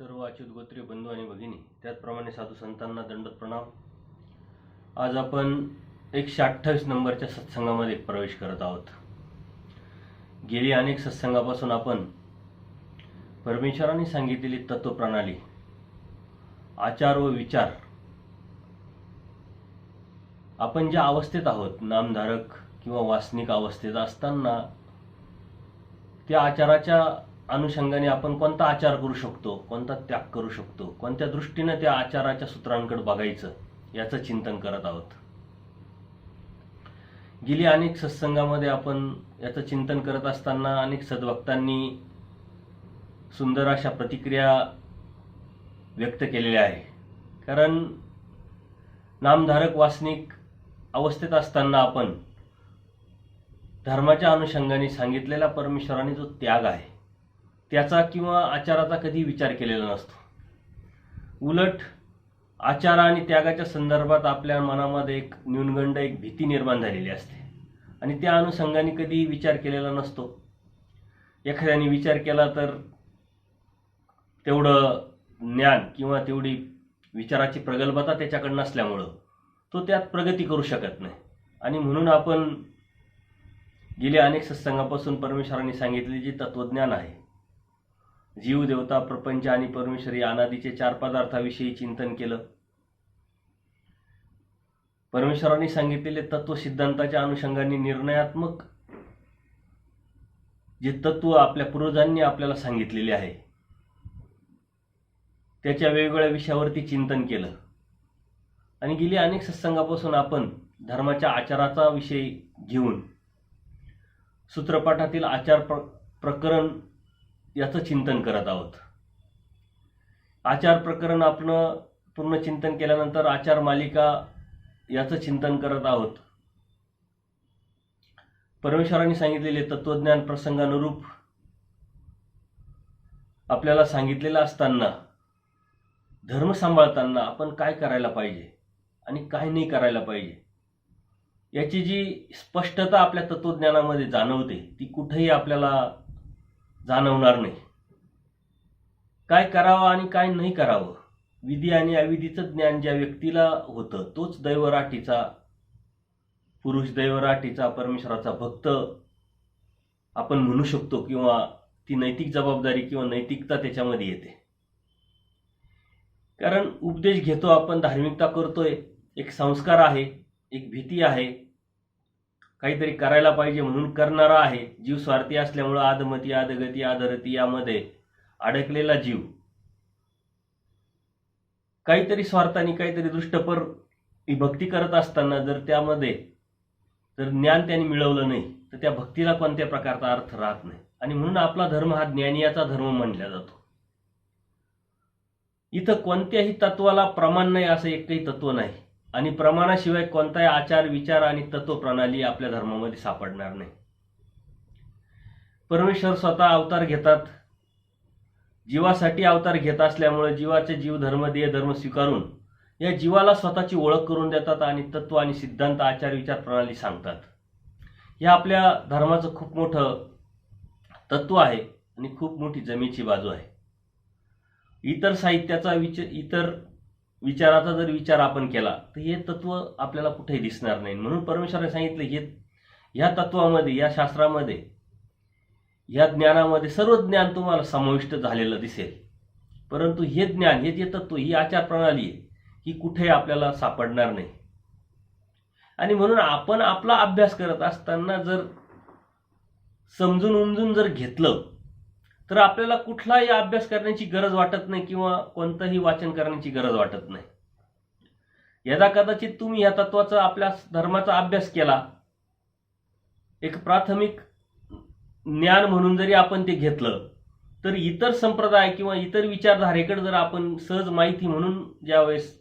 सर्व अच्युत गोत्रीय बंधू आणि भगिनी, त्याचप्रमाणे साधू संतांना दंडवत प्रणाम. आज आपण 128 नंबरच्या सत्संगामध्ये प्रवेश करत आहोत. गेली अनेक सत्संगापासून आपण परमेश्वरांनी सांगितलेली तत्वप्रणाली, आचार व विचार, आपण ज्या अवस्थेत आहोत, नामधारक किंवा वासनिक अवस्थेत असताना त्या आचाराच्या अनुषंगाने आपण कोणता आचार करू शकतो, कोणता त्याग करू शकतो, कोणत्या दृष्टीने त्या आचाराच्या सूत्रांकडे बघायचं, याचं चिंतन करत आहोत. गेली अनेक सत्संगामध्ये आपण याचं चिंतन करत असताना अनेक सद्भक्तांनी सुंदर अशा प्रतिक्रिया व्यक्त केलेल्या आहे. कारण नामधारक वासनिक अवस्थेत असताना आपण धर्माच्या अनुषंगाने सांगितलेला परमेश्वराने जो त्याग आहे त्याचा किंवा आचाराचा कधी विचार केलेला नसतो. उलट आचार आणि त्यागाच्या संदर्भात आपल्या मनामध्ये एक न्यूनगंड, एक भीती निर्माण झालेली असते आणि त्या अनुषंगाने कधी विचार केलेला नसतो. एखाद्याने विचार केला तर तेवढं ज्ञान किंवा तेवढी विचाराची प्रगल्भता त्याच्याकडे नसल्यामुळं तो त्यात प्रगती करू शकत नाही. आणि म्हणून आपण गेल्या अनेक सत्संगापासून परमेश्वरांनी सांगितले जे तत्वज्ञान आहे, जीव, देवता, प्रपंच आणि परमेश्वर या अनादीचे 4 पदार्थाविषयी चिंतन केलं. परमेश्वरांनी सांगितलेले तत्व सिद्धांताच्या अनुषंगाने निर्णयात्मक जे तत्व आपल्या पूर्वजांनी आपल्याला सांगितलेले आहे त्याच्या वेगवेगळ्या विषयावरती चिंतन केलं. आणि गेली अनेक सत्संगापासून आपण धर्माच्या आचाराचा विषय घेऊन सूत्रपाठातील आचार प्रकरण याचं चिंतन करत आहोत. आचार प्रकरण आपण पूर्ण चिंतन केल्यानंतर आचार मालिका याचं चिंतन करत आहोत. परमेश्वरांनी सांगितलेले तत्वज्ञान प्रसंगानुरूप आपल्याला आपल्याला असताना धर्म सांभाळताना आपण काय करायला पाहिजे आणि काय नाही करायला पाहिजे याची जी स्पष्टता आपल्या तत्वज्ञानामध्ये जाणवते ती कुठेही आपल्याला जाणवणार नाही. काय करावं आणि काय नाही करावं, विधी आणि अविधीचं ज्ञान ज्या व्यक्तीला होतं तोच दैवराटीचा पुरुष, दैवराटीचा परमेश्वराचा भक्त आपण म्हणू शकतो, किंवा ती नैतिक जबाबदारी किंवा नैतिकता त्याच्यामध्ये येते. कारण उपदेश घेतो आपण, धार्मिकता करतोय, एक संस्कार आहे, एक भीती आहे, काहीतरी करायला पाहिजे म्हणून करणारा आहे. जीव स्वार्थी असल्यामुळं आदमती, आदगती, आदरती यामध्ये अडकलेला जीव काहीतरी स्वार्थाने, काहीतरी दृष्टपर ही भक्ती करत असताना जर त्यामध्ये ज्ञान त्याने मिळवलं नाही तर त्या भक्तीला कोणत्या प्रकारचा अर्थ राहत नाही. आणि म्हणून आपला धर्म हा ज्ञानियाचा धर्म मानला जातो. इथं कोणत्याही तत्वाला प्रमाण नाही असं एकही तत्व नाही आणि प्रमाणाशिवाय कोणताही आचार, विचार आणि तत्वप्रणाली आपल्या धर्मामध्ये सापडणार नाही. परमेश्वर स्वतः अवतार घेतात, जीवासाठी अवतार घेत असल्यामुळे जीवाचे जीव धर्म, देह धर्म स्वीकारून या जीवाला स्वतःची ओळख करून देतात आणि तत्व आणि सिद्धांत, आचार, विचार प्रणाली सांगतात. हे आपल्या धर्माचं खूप मोठं तत्व आहे आणि खूप मोठी जमेची बाजू आहे. इतर साहित्याचा इतर विचाराचा जर विचार आपण केला तर हे तत्व आपल्याला कुठेही दिसणार नाही. म्हणून परमेश्वराने सांगितलं हे ह्या तत्वामध्ये, या शास्त्रामध्ये, ह्या ज्ञानामध्ये सर्व ज्ञान तुम्हाला समाविष्ट झालेलं दिसेल. परंतु हे ज्ञान, हे जे तत्व, ही आचार प्रणाली आहे, ही कुठेही आपल्याला सापडणार नाही. आणि म्हणून आपण आपला अभ्यास करत असताना जर समजून उमजून जर घेतलं तर आपल्याला कुठलाही अभ्यास करण्याची गरज वाटत नाही किंवा कोणतंही वाचन करण्याची गरज वाटत नाही. यदा कदाचित तुम्ही या तत्वाचा, आपल्या धर्माचा अभ्यास केला, एक प्राथमिक ज्ञान म्हणून जरी आपण ते घेतलं तर इतर संप्रदाय किंवा इतर विचारधारेकडे जर आपण सहज माहिती म्हणून ज्यावेळेस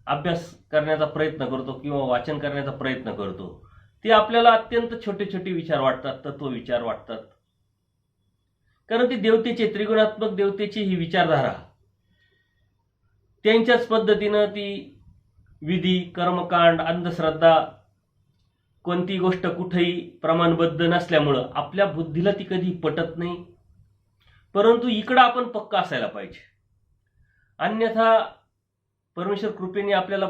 अभ्यास करण्याचा प्रयत्न करतो किंवा वाचन करण्याचा प्रयत्न करतो ते आपल्याला अत्यंत छोटे छोटे विचार वाटतात, तत्वविचार वाटतात. कारण ती देवतेची, त्रिगुणात्मक देवतेची ही विचारधारा, त्यांच्याच पद्धतीनं ती विधी, कर्मकांड, अंधश्रद्धा, कोणती गोष्ट कुठेही प्रमाणबद्ध नसल्यामुळं आपल्या बुद्धीला ती कधी पटत नाही. परंतु इकडं आपण पक्का असायला पाहिजे. अन्यथा परमेश्वर कृपेने आपल्याला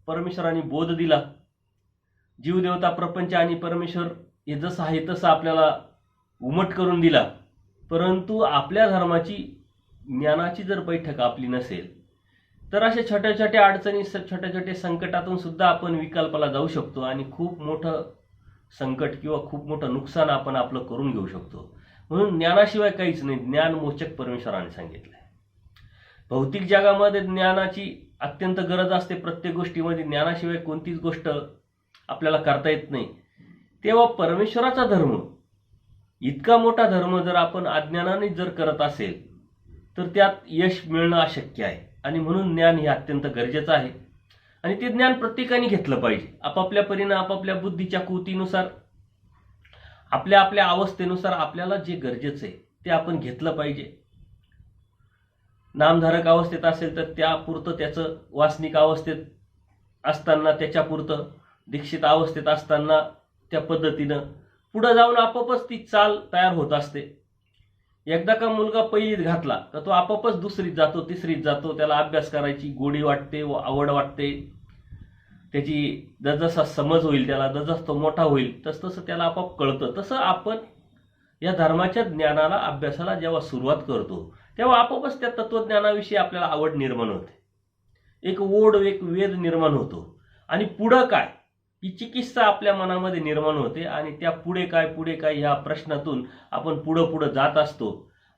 परमेश्वराने बोध दिला, जीवदेवता प्रपंच आणि परमेश्वर हे जसं आहे तसं आपल्याला उमट करून दिला, परंतु आपल्या धर्माची ज्ञानाची जर बैठक आपली नसेल तर अशा छोट्या छोट्या अडचणी, छोट्या छोट्या संकटातून सुद्धा आपण विकल्पाला जाऊ शकतो आणि खूप मोठं संकट किंवा खूप मोठं नुकसान आपण आपलं करून घेऊ शकतो. म्हणून ज्ञानाशिवाय काहीच नाही, ज्ञानमोचक परमेश्वराने सांगितलंय. भौतिक जगामध्ये ज्ञानाची अत्यंत गरज असते, प्रत्येक गोष्टीमध्ये ज्ञानाशिवाय कोणतीच गोष्ट आपल्याला करता येत नाही. तेव्हा परमेश्वराचा धर्म, इतका मोठा धर्म जर आपण अज्ञानाने जर करत असेल तर त्यात यश मिळणं अशक्य आहे. आणि म्हणून ज्ञान हे अत्यंत गरजेचं आहे आणि ते ज्ञान प्रत्येकाने घेतलं पाहिजे. आपापल्या परीनं, आपापल्या बुद्धीच्या कुवतीनुसार, आपल्या आपल्या अवस्थेनुसार आपल्याला जे गरजेचं आहे ते आपण घेतलं पाहिजे. नामधारक अवस्थेत असेल तर त्यापुरतं त्याचं, वासनिक अवस्थेत असताना त्याच्यापुरतं, दीक्षित अवस्थेत असताना त्या पद्धतीनं पुढे जाऊन आपोआपच ती चाल तयार होत असते. एकदा का मुलगा पहिलीत घातला तर तो आपोआपच दुसरीत जातो, तिसरीत जातो, त्याला अभ्यास करायची गोडी वाटते व आवड वाटते. त्याची जसजसा समज होईल, त्याला जसजसा तो मोठा होईल तसतसं त्याला आपोआप कळतं. तसं आपण या धर्माच्या ज्ञानाला, अभ्यासाला जेव्हा सुरुवात करतो तेव्हा आपोआपच त्या तत्वज्ञानाविषयी आपल्याला आवड निर्माण होते, एक ओढ, एक वेध निर्माण होतो. आणि पुढं काय ही चिकित्सा आपल्या मनामध्ये निर्माण होते आणि त्या पुढे काय ह्या प्रश्नातून आपण पुढं जात असतो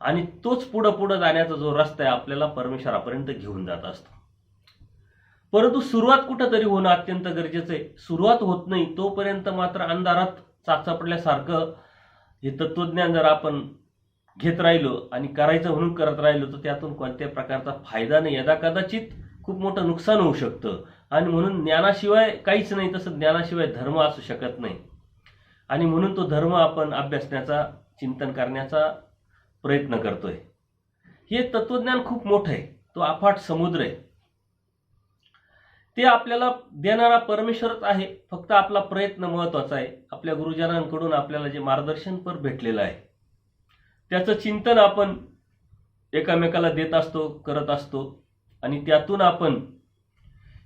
आणि तोच पुढं जाण्याचा जो रस्ता आहे आपल्याला परमेश्वरापर्यंत घेऊन जात असतो. परंतु सुरुवात कुठंतरी होणं अत्यंत गरजेचं आहे. सुरुवात होत नाही तोपर्यंत मात्र अंधारात चाचपल्यासारखं हे तत्वज्ञान जर आपण घेत राहिलो आणि करायचं म्हणून करत राहिलो तर त्यातून कोणत्याही प्रकारचा फायदा नाही, यदा कदाचित खूप मोठं नुकसान होऊ शकतं. आणि म्हणून ज्ञानाशिवाय काहीच नाही, तसं ज्ञानाशिवाय धर्म असू शकत नाही. आणि म्हणून तो धर्म आपण अभ्यासण्याचा, चिंतन करण्याचा प्रयत्न करतोय. हे तत्वज्ञान खूप मोठं आहे, तो अफाट समुद्र आहे. ते आपल्याला देणारा परमेश्वरच आहे, फक्त आपला प्रयत्न महत्वाचा आहे. आपल्या गुरुजनांकडून आपल्याला जे मार्गदर्शन भेटलेलं आहे त्याचं चिंतन आपण एकामेकाला देत असतो, करत असतो आणि त्यातून आपण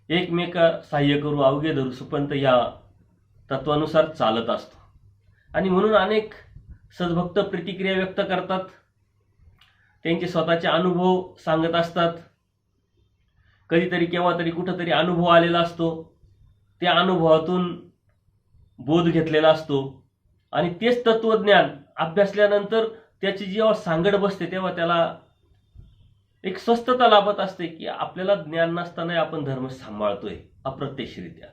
एकमेका सहाय्य करू, अवघे धरू सुपंत या तत्वानुसार चालत असतो. आणि म्हणून अनेक सद्भक्त प्रतिक्रिया व्यक्त करतात, त्यांचे स्वतःचे अनुभव सांगत असतात. कधीतरी केव्हा तरी कुठंतरी अनुभव आलेला असतो, त्या अनुभवातून बोध घेतलेला असतो आणि तेच तत्वज्ञान अभ्यासल्यानंतर त्याची जेव्हा सांगड बसते तेव्हा त्याला एक स्वस्थता लाभत असते की आपल्याला ज्ञान नसताना आपण धर्म सांभाळतोय अप्रत्यक्षरित्या.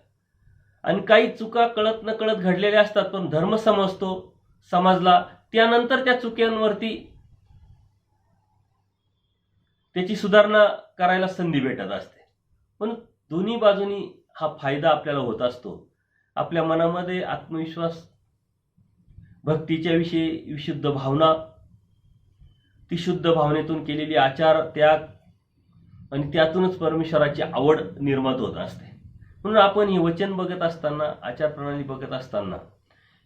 आणि काही चुका कळत न कळत घडलेल्या असतात, पण धर्म समजतो, समजला त्यानंतर त्या चुक्यांवरती त्याची सुधारणा करायला संधी भेटत असते. पण दोन्ही बाजूनी हा फायदा आपल्याला होत असतो. आपल्या मनामध्ये आत्मविश्वास, भक्तीच्या विषयी विशुद्ध भावना, ती शुद्ध भावनेतून केलेली आचार, त्याग आणि त्यातूनच परमेश्वराची आवड निर्माण होत असते. म्हणून आपण ही वचन बघत असताना, आचार प्रणाली बघत असताना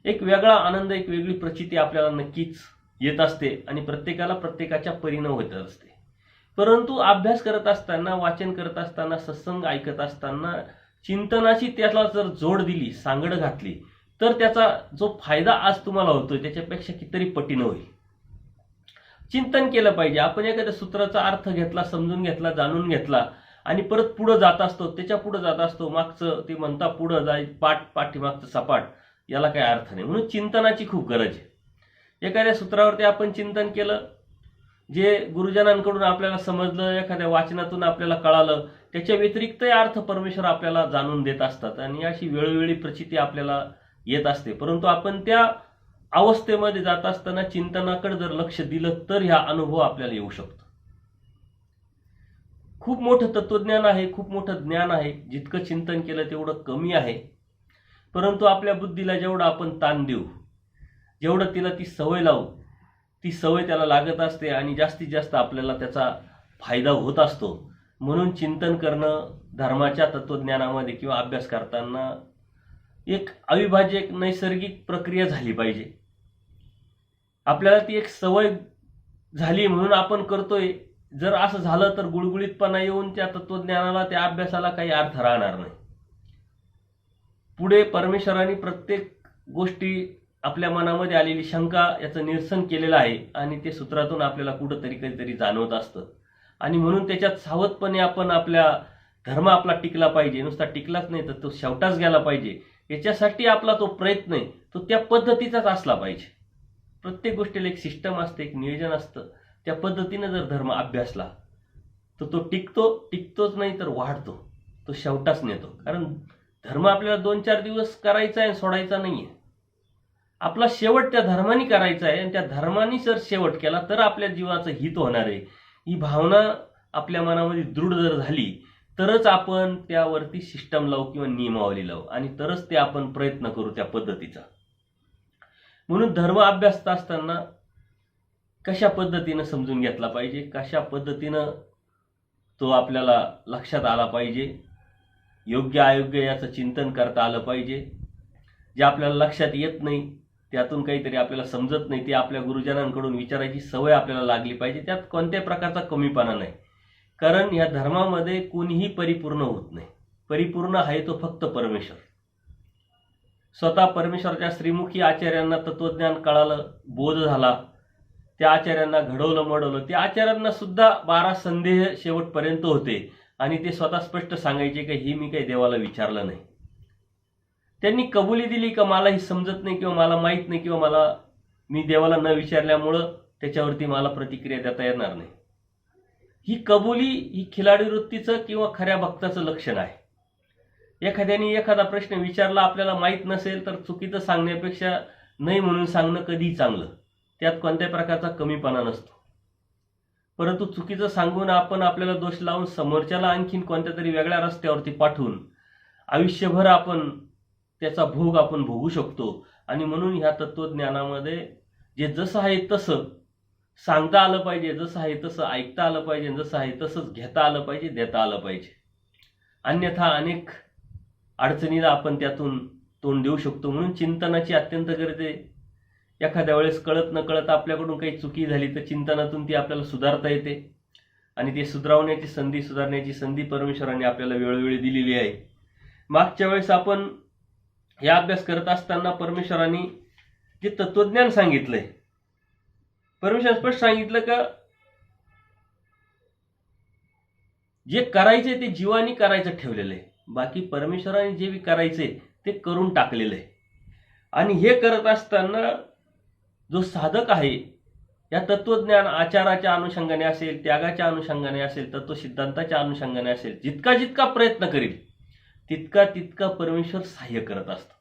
एक वेगळा आनंद, एक वेगळी प्रचिती आपल्याला नक्कीच येत असते आणि प्रत्येकाला प्रत्येकाच्या परीनं होत असते. परंतु अभ्यास करत असताना, वाचन करत असताना, सत्संग ऐकत असताना चिंतनाची त्याला जर जोड दिली, सांगड घातली तर त्याचा जो फायदा आज तुम्हाला होतोय त्याच्यापेक्षा कितीतरी पटीनं होईल. चिंतन केलं पाहिजे. आपण एखाद्या सूत्राचा अर्थ घेतला, समजून घेतला, जाणून घेतला आणि परत पुढे जात असतो, त्याच्या पुढे जात असतो, मागचं ते म्हणता पुढे जाय, पाठीमागचं सपाट, याला काही अर्थ नाही. म्हणून चिंतनाची खूप गरज आहे. एखाद्या सूत्रावरती आपण चिंतन केलं, जे गुरुजनांकडून आपल्याला समजलं, एखाद्या वाचनातून आपल्याला कळालं, त्याच्या व्यतिरिक्त अर्थ परमेश्वर आपल्याला जाणून देत असतात आणि अशी वेळोवेळी प्रचिती आपल्याला येत असते. परंतु आपण त्या अवस्थेमध्ये जात असताना चिंतनाकडे जर लक्ष दिलं तर ह्या अनुभव आपल्याला येऊ शकतो. खूप मोठं तत्वज्ञान आहे, खूप मोठं ज्ञान आहे, जितकं चिंतन केलं तेवढं कमी आहे. परंतु आपल्या बुद्धीला जेवढं आपण ताण देऊ, जेवढं तिला ती सवय लावू, ती सवय त्याला लागत असते आणि जास्तीत जास्त आपल्याला त्याचा फायदा होत असतो. म्हणून चिंतन करणं धर्माच्या तत्वज्ञानामध्ये किंवा अभ्यास करताना एक अविभाज्य, एक नैसर्गिक प्रक्रिया झाली पाहिजे. आपल्याला ती एक सवय झाली म्हणून आपण करतोय जर असं झालं तर गुळगुळीतपणा येऊन त्या तत्वज्ञानाला, त्या अभ्यासाला काही अर्थ राहणार नाही. पुढे परमेश्वराने प्रत्येक गोष्टी, आपल्या मनामध्ये आलेली शंका याचं निरसन केलेलं आहे आणि ते सूत्रातून आपल्याला कुठंतरी कधीतरी जाणवत असतं. आणि म्हणून त्याच्यात सावधपणे आपण आपल्या धर्म आपला टिकला पाहिजे. नुसता टिकलाच नाही तर तो शेवटाच गेला पाहिजे. याच्यासाठी आपला तो प्रयत्न आहे तो त्या पद्धतीचाच असला पाहिजे. प्रत्येक गोष्टीला एक सिस्टम असते, एक नियोजन असतं. त्या पद्धतीनं जर धर्म अभ्यासला तर तो टिकतोच नाही तर वाढतो, तो शेवटाच नेतो. कारण धर्म आपल्याला 2-4 दिवस करायचा आहे, सोडायचा नाहीये. आपला शेवट त्या धर्माने करायचा आहे आणि त्या धर्माने जर शेवट केला तर आपल्या जीवाचं हित होणार आहे. ही भावना आपल्या मनामध्ये दृढ जर झाली तरच आपण त्यावरती सिस्टम लावू किंवा नियमावली लावू आणि तरच ते आपण प्रयत्न करू त्या पद्धतीचा. म्हणून धर्म अभ्यासत असताना कशा पद्धतीनं समजून घेतला पाहिजे, कशा पद्धतीनं तो आपल्याला लक्षात आला पाहिजे, योग्य अयोग्य याचं चिंतन करता आलं पाहिजे. जे आपल्याला लक्षात येत नाही, त्यातून काहीतरी आपल्याला समजत नाही, ते आपल्या गुरुजनांकडून विचारायची सवय आपल्याला लागली पाहिजे. त्यात कोणत्याही प्रकारचा कमीपणा नाही. कारण या धर्मामध्ये कोणीही परिपूर्ण होत नाही. परिपूर्ण आहे तो फक्त परमेश्वर. स्वतः परमेश्वराच्या श्रीमुखी आचार्यांना तत्वज्ञान कळालं, बोध झाला, त्या आचार्यांना घडवलं मडवलं. त्या आचार्यांना सुद्धा 12 संदेह शेवटपर्यंत होते आणि ते स्वतः स्पष्ट सांगायचे की ही मी काही देवाला विचारलं नाही. त्यांनी कबुली दिली का मला ही समजत नाही किंवा मला माहीत नाही किंवा मी देवाला न विचारल्यामुळं त्याच्यावरती मला प्रतिक्रिया देता येणार नाही. ही कबुली ही खिलाडी वृत्तीचं किंवा खऱ्या भक्ताचं लक्षण आहे. एखाद्याने एखादा प्रश्न विचारला, आपल्याला माहीत नसेल तर चुकीचं सांगण्यापेक्षा नाही म्हणून सांगणं कधीही चांगलं. त्यात कोणत्याही प्रकारचा कमीपणा नसतो. परंतु चुकीचं सांगून आपण आपल्याला दोष लावून समोरच्याला आणखीन कोणत्या तरी वेगळ्या रस्त्यावरती पाठवून आयुष्यभर आपण त्याचा भोग आपण भोगू शकतो. आणि म्हणून ह्या तत्वज्ञानामध्ये जे जसं आहे तसं सांगता आलं पाहिजे, जसं आहे तसं ऐकता आलं पाहिजे, जसं आहे तसंच घेता आलं पाहिजे, देता आलं पाहिजे. अन्यथा अनेक अडचणीला आपण त्यातून तोंड देऊ शकतो. म्हणून चिंतनाची अत्यंत गरज आहे. एखाद्या वेळेस कळत न कळत आपल्याकडून काही चुकी झाली तर चिंतनातून ती आपल्याला सुधारता येते आणि ते सुधारण्याची संधी, सुधारण्याची संधी परमेश्वराने आपल्याला वेळोवेळी दिलेली आहे. मागच्या वेळेस आपण या अभ्यास करत असताना परमेश्वराने जे तत्वज्ञान सांगितलंय, परमेश्वर स्पष्ट सांगितलं का जे करायचे ते जीवानी करायचं ठेवलेलं आहे. बाकी परमेश्वराने जे बी करायचे ते करून टाकलेलं आहे. आणि हे करत असताना जो साधक आहे या तत्वज्ञान आचाराच्या अनुषंगाने असेल, त्यागाच्या अनुषंगाने असेल, तत्वसिद्धांताच्या अनुषंगाने असेल, जितका जितका प्रयत्न करील तितका तितका परमेश्वर सहाय्य करत असतो.